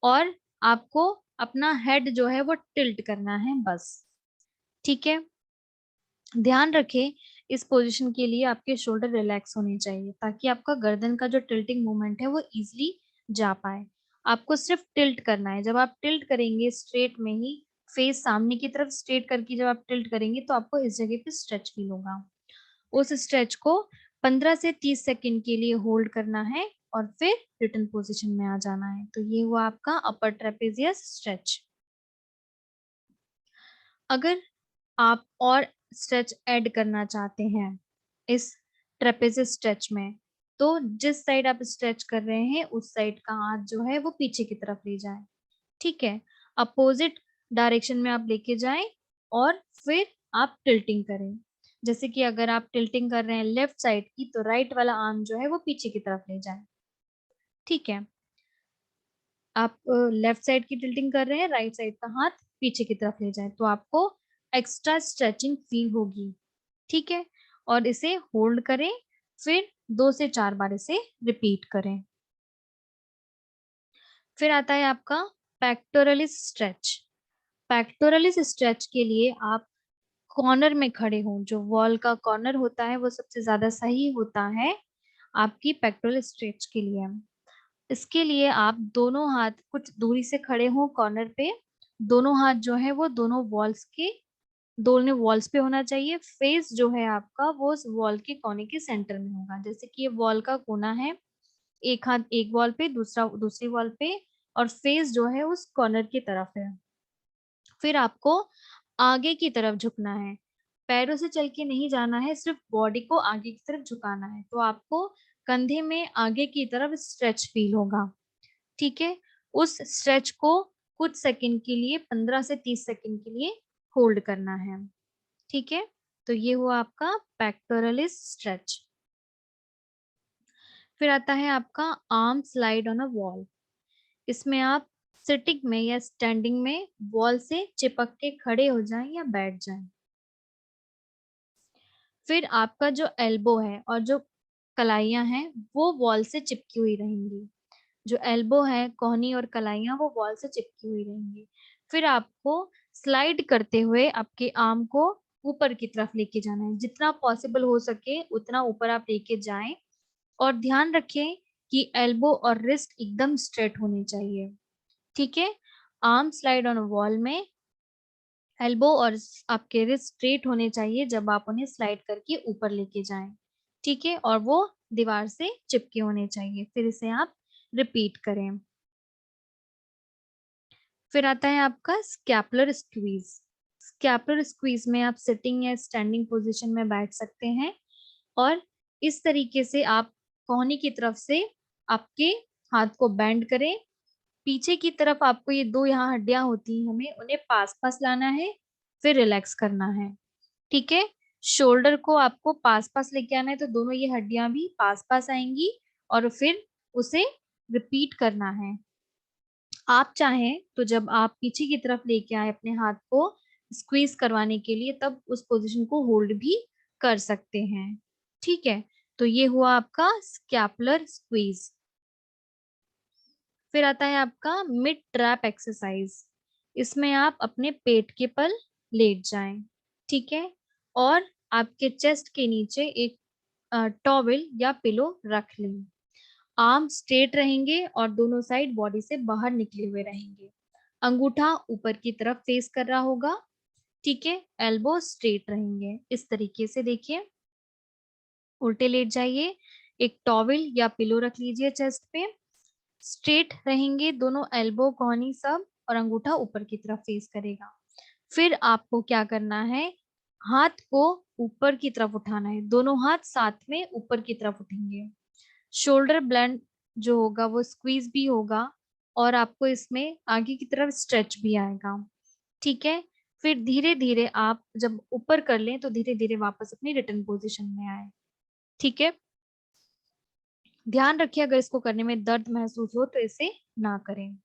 और आपको अपना हेड जो है वो टिल्ट करना है बस। ठीक है, ध्यान रखें इस पोजीशन के लिए आपके शोल्डर रिलैक्स होने चाहिए ताकि आपका गर्दन का जो टिल्टिंग मूवमेंट है वो इजीली जा पाए। आपको सिर्फ टिल्ट करना है। जब आप टिल्ट करेंगे स्ट्रेट में ही, फेस सामने की तरफ स्ट्रेट करके जब आप टिल्ट करेंगे तो आपको इस जगह पे स्ट्रेच फील होगा। उस स्ट्रेच को 15 से 30 सेकंड के लिए होल्ड करना है और फिर रिटर्न पोजीशन में आ जाना है। तो ये हुआ आपका अपर ट्रेपेजियस स्ट्रेच। अगर आप और स्ट्रेच ऐड करना चाहते हैं इस ट्रेपेजियस स्ट्रेच में, तो जिस साइड आप स्ट्रेच कर रहे हैं उस साइड का हाथ जो है वो पीछे की तरफ ले जाएं। ठीक है, अपोजिट डायरेक्शन में आप लेके जाएं और फिर आप टिल्टिंग करें। जैसे कि अगर आप टिल्टिंग कर रहे हैं लेफ्ट साइड की, तो राइट वाला आर्म जो है वो पीछे की तरफ ले जाए। ठीक है, आप लेफ्ट साइड की टिल्टिंग कर रहे हैं, राइट साइड का हाथ पीछे की तरफ ले जाए तो आपको एक्स्ट्रा स्ट्रेचिंग फील होगी। ठीक है, और इसे होल्ड करें, फिर 2 से 4 बार इसे रिपीट करें। फिर आता है आपका पेक्टोरलिस स्ट्रेच। पेक्टोरलिस स्ट्रेच के लिए आप कॉर्नर में खड़े हों। जो वॉल का कॉर्नर होता है वो सबसे ज्यादा सही होता है आपकी पेक्टोरल स्ट्रेच के लिए। इसके लिए आप दोनों हाथ कुछ दूरी से खड़े हों कॉर्नर पे। दोनों हाथ जो है वो दोनों वॉल्स पे होना चाहिए। फेस जो है आपका वो उस वॉल के कोने के सेंटर में होगा। जैसे कि ये वॉल का कोना है, एक हाथ एक वॉल पे, दूसरा दूसरी वॉल पे, और फेस जो है उस कॉर्नर की तरफ है। फिर आपको आगे की तरफ झुकना है, पैरों से चल के नहीं जाना है, सिर्फ बॉडी को आगे की तरफ झुकाना है। तो आपको कंधे में आगे की तरफ स्ट्रेच फील होगा। ठीक है, उस स्ट्रेच को कुछ सेकंड के लिए, 15 से 30 सेकंड के लिए होल्ड करना है। ठीक है, तो ये हुआ आपका पेक्टोरलिस स्ट्रेच। फिर आता है आपका arm slide on a wall. इसमें आप सिटिंग में या स्टैंडिंग में वॉल से चिपक के खड़े हो जाएं या बैठ जाएं। फिर आपका जो एल्बो है और जो कलाइयां हैं वो वॉल से चिपकी हुई रहेंगी। जो एल्बो है, कोहनी और कलाइयां वो वॉल से चिपकी हुई रहेंगी। फिर आपको स्लाइड करते हुए आपके आर्म को ऊपर की तरफ लेके जाना है। जितना पॉसिबल हो सके उतना ऊपर आप लेके जाएं और ध्यान रखें कि एल्बो और रिस्ट एकदम स्ट्रेट होने चाहिए। ठीक है, आर्म स्लाइड ऑन वॉल में एल्बो और आपके रिस्ट स्ट्रेट होने चाहिए जब आप उन्हें स्लाइड करके ऊपर लेके जाएं। ठीक है, और वो दीवार से चिपके होने चाहिए। फिर इसे आप रिपीट करें। फिर आता है आपका स्कैपुलर स्क्वीज। स्कैपुलर स्क्वीज में आप सिटिंग या स्टैंडिंग पोजीशन में बैठ सकते हैं और इस तरीके से आप कोहनी की तरफ से आपके हाथ को बेंड करें। पीछे की तरफ आपको ये दो यहाँ हड्डियां होती हैं, हमें उन्हें पास पास लाना है, फिर रिलैक्स करना है। ठीक है, शोल्डर को आपको पास पास लेके आना है तो दोनों ये हड्डियां भी पास पास आएंगी और फिर उसे रिपीट करना है। आप चाहें तो जब आप पीछे की तरफ लेके आए अपने हाथ को स्क्वीज करवाने के लिए, तब उस पोजीशन को होल्ड भी कर सकते हैं। ठीक है, तो ये हुआ आपका स्कैपुलर स्क्वीज। फिर आता है आपका मिड ट्रैप एक्सरसाइज। इसमें आप अपने पेट के बल लेट जाएं। ठीक है, और आपके चेस्ट के नीचे एक टॉवेल या पिलो रख लें। आर्म स्ट्रेट रहेंगे और दोनों साइड बॉडी से बाहर निकले हुए रहेंगे। अंगूठा ऊपर की तरफ फेस कर रहा होगा। ठीक है, एल्बो स्ट्रेट रहेंगे। इस तरीके से देखिए, उल्टे लेट जाइए, एक टॉवेल या पिलो रख लीजिए चेस्ट पे, स्ट्रेट रहेंगे दोनों एल्बो कोहनी सब, और अंगूठा ऊपर की तरफ फेस करेगा। फिर आपको क्या करना है, हाथ को ऊपर की तरफ उठाना है, दोनों हाथ साथ में ऊपर की तरफ उठेंगे। शोल्डर ब्लेंड जो होगा वो स्क्वीज भी होगा और आपको इसमें आगे की तरफ स्ट्रेच भी आएगा। ठीक है, फिर धीरे धीरे आप जब ऊपर कर लें तो धीरे धीरे वापस अपनी रिटर्न पोजीशन में आए। ठीक है, ध्यान रखिए अगर इसको करने में दर्द महसूस हो तो इसे ना करें।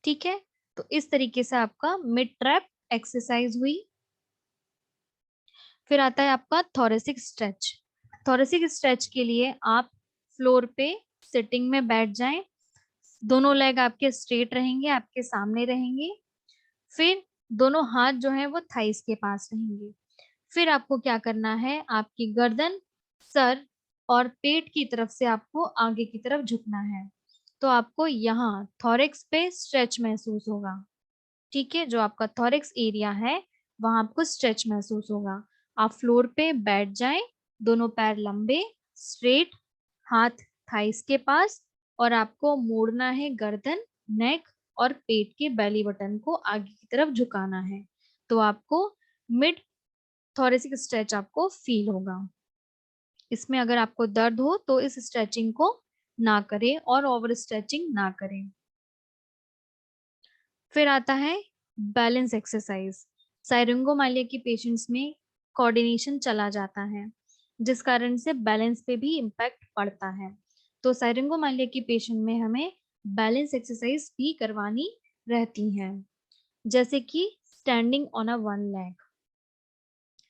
ठीक है, तो इस तरीके से आपका मिड ट्रैप एक्सरसाइज हुई। फिर आता है आपका थोरेसिक स्ट्रेच। थोरेसिक स्ट्रेच के लिए आप फ्लोर पे सिटिंग में बैठ जाएं, दोनों लेग आपके स्ट्रेट रहेंगे, आपके सामने रहेंगे। फिर दोनों हाथ जो है वो थाइस के पास रहेंगे। फिर आपको क्या करना है, आपकी गर्दन, सर और पेट की तरफ से आपको आगे की तरफ झुकना है। तो आपको यहाँ थोरेक्स पे स्ट्रेच महसूस होगा। ठीक है, जो आपका थोरेक्स एरिया है वहां आपको स्ट्रेच महसूस होगा। आप फ्लोर पे बैठ जाएं, दोनों पैर लंबे स्ट्रेट, हाथ थाइस के पास, और आपको मोड़ना है गर्दन, नेक और पेट के बेली बटन को आगे की तरफ झुकाना है। तो आपको मिड थोरेसिक स्ट्रेच आपको फील होगा। इसमें अगर आपको दर्द हो तो इस स्ट्रेचिंग को ना करें और ओवर स्ट्रेचिंग ना करें। फिर आता है बैलेंस एक्सरसाइज। साइरिंगोमाइलिया की पेशेंट्स में कोऑर्डिनेशन चला जाता है, जिस कारण से बैलेंस पे भी इम्पैक्ट पड़ता है। तो साइरिंगोमाइलिया की पेशेंट में हमें बैलेंस एक्सरसाइज भी करवानी रहती है, जैसे कि standing on a one leg.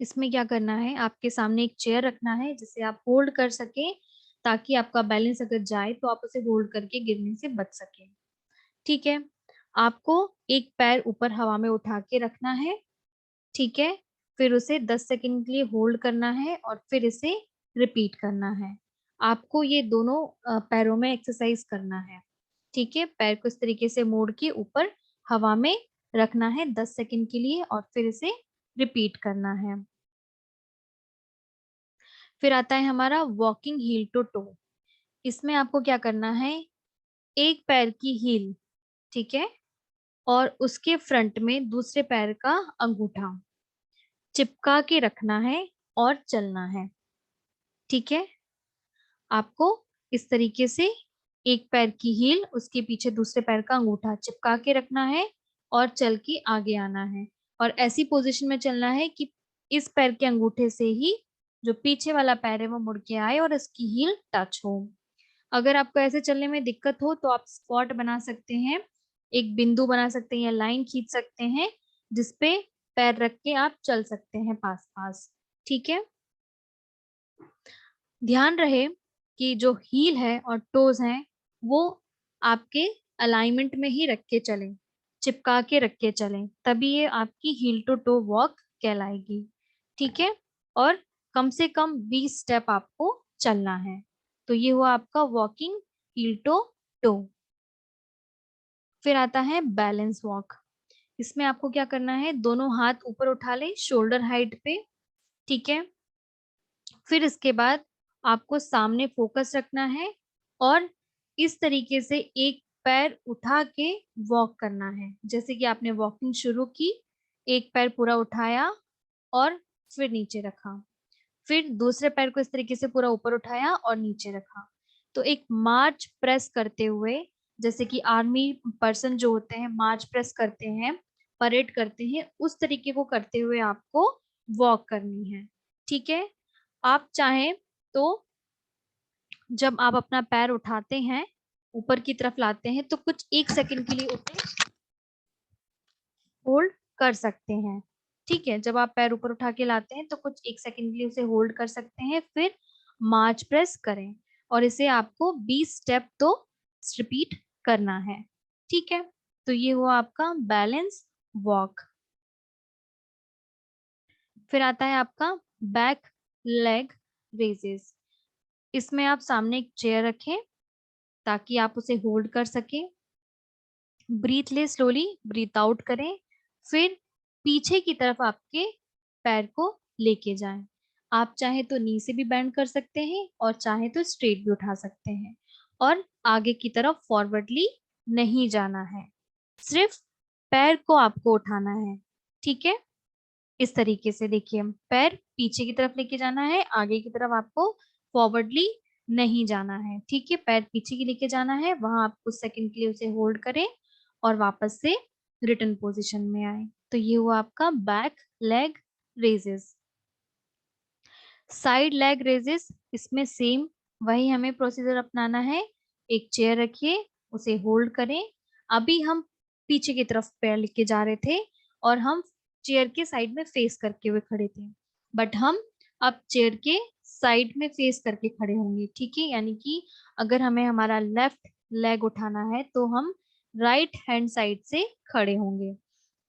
इसमें क्या करना है, आपके सामने एक चेयर रखना है जिसे आप होल्ड कर सके, ताकि आपका बैलेंस अगर जाए तो आप उसे होल्ड करके गिरने से बच सके। ठीक है, आपको एक पैर ऊपर हवा में उठा के रखना है। ठीक है, फिर उसे 10 सेकंड के लिए होल्ड करना है और फिर इसे रिपीट करना है। आपको ये दोनों पैरों में एक्सरसाइज करना है। ठीक है, पैर को इस तरीके से मोड़ के ऊपर हवा में रखना है 10 सेकंड के लिए और फिर इसे रिपीट करना है। फिर आता है हमारा वॉकिंग हील टू टो। इसमें आपको क्या करना है, एक पैर की हील, ठीक है, और उसके फ्रंट में दूसरे पैर का अंगूठा चिपका के रखना है और चलना है। ठीक है, आपको इस तरीके से एक पैर की हील, उसके पीछे दूसरे पैर का अंगूठा चिपका के रखना है और चल के आगे आना है। और ऐसी पोजीशन में चलना है कि इस पैर के अंगूठे से ही जो पीछे वाला पैर है वो मुड़ के आए और इसकी हील टच हो। अगर आपको ऐसे चलने में दिक्कत हो तो आप स्पॉट बना सकते हैं, एक बिंदु बना सकते हैं या लाइन खींच सकते हैं जिसपे पैर रख के आप चल सकते हैं पास पास। ठीक है, ध्यान रहे कि जो हील है और टोज हैं वो आपके अलाइनमेंट में ही रख के चलें, चिपका के रख के चलें, तभी ये आपकी हील टू टो वॉक कहलाएगी। ठीक है, और कम से कम 20 स्टेप आपको चलना है। तो ये हुआ आपका वॉकिंग हील टू टो। फिर आता है बैलेंस वॉक। इसमें आपको क्या करना है, दोनों हाथ ऊपर उठा लें शोल्डर हाइट पे। ठीक है, फिर इसके बाद आपको सामने फोकस रखना है और इस तरीके से एक पैर उठा के वॉक करना है। जैसे कि आपने वॉकिंग शुरू की, एक पैर पूरा उठाया और फिर नीचे रखा, फिर दूसरे पैर को इस तरीके से पूरा ऊपर उठाया और नीचे रखा। तो एक मार्च प्रेस करते हुए, जैसे कि आर्मी पर्सन जो होते हैं मार्च प्रेस करते हैं, परेड करते हैं, उस तरीके को करते हुए आपको वॉक करनी है। ठीक है, आप चाहें तो जब आप अपना पैर उठाते हैं ऊपर की तरफ लाते हैं तो कुछ 1 सेकंड के लिए उसे होल्ड कर सकते हैं। ठीक है, जब आप पैर ऊपर उठा के लाते हैं तो कुछ 1 सेकंड के लिए उसे होल्ड कर सकते हैं, फिर मार्च प्रेस करें और इसे आपको 20 स्टेप तो रिपीट करना है। ठीक है, तो ये हुआ आपका बैलेंस वॉक। फिर आता है आपका बैक लेग रेजेस। इसमें आप सामने एक चेयर रखें ताकि आप उसे होल्ड कर सकें। ब्रीथ ले स्लोली, ब्रीथ आउट करें, फिर पीछे की तरफ आपके पैर को लेके जाएं। आप चाहे तो नी से भी बेंड कर सकते हैं और चाहे तो स्ट्रेट भी उठा सकते हैं, और आगे की तरफ फॉरवर्डली नहीं जाना है, सिर्फ पैर को आपको उठाना है। ठीक है, इस तरीके से देखिए, पैर पीछे की तरफ लेके जाना है, आगे की तरफ आपको फॉरवर्डली नहीं जाना है। ठीक है, पैर पीछे की लेके जाना है, वहां आप कुछ सेकंड के लिए उसे होल्ड करें और वापस से रिटर्न पोजीशन में आए। तो ये हुआ आपका back leg raises. Side leg raises, इसमें सेम वही हमें प्रोसीजर अपनाना है। एक चेयर रखिए, उसे होल्ड करें। अभी हम पीछे की तरफ पैर लेके जा रहे थे और हम चेयर के साइड में फेस करके हुए खड़े थे, बट हम अब चेयर के साइड में फेस करके खड़े होंगे। ठीक है, यानी कि अगर हमें हमारा लेफ्ट लेग उठाना है तो हम राइट हैंड साइड से खड़े होंगे।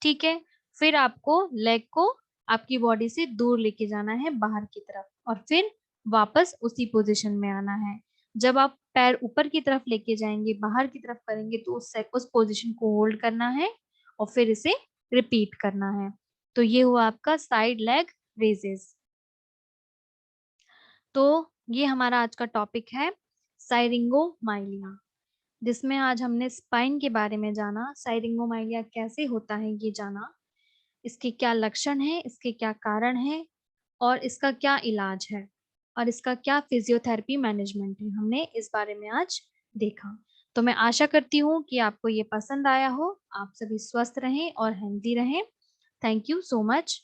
ठीक है, फिर आपको लेग को आपकी बॉडी से दूर लेके जाना है बाहर की तरफ और फिर वापस उसी पोजीशन में आना है। जब आप पैर ऊपर की तरफ लेके जाएंगे, बाहर की तरफ करेंगे, तो उस पोजीशन को होल्ड करना है और फिर इसे रिपीट करना है। तो ये हुआ आपका साइड लेग रेजेस। तो ये हमारा आज का टॉपिक है साइरिंगोमाइलिया, जिसमें आज हमने स्पाइन के बारे में जाना। साइरिंगोमाइलिया कैसे होता है ये जाना, इसके क्या लक्षण हैं, इसके क्या कारण हैं और इसका क्या इलाज है और इसका क्या फिजियोथेरेपी मैनेजमेंट है, हमने इस बारे में आज देखा। तो मैं आशा करती हूँ कि आपको ये पसंद आया हो। आप सभी स्वस्थ रहें और हेल्दी रहें। Thank you so much.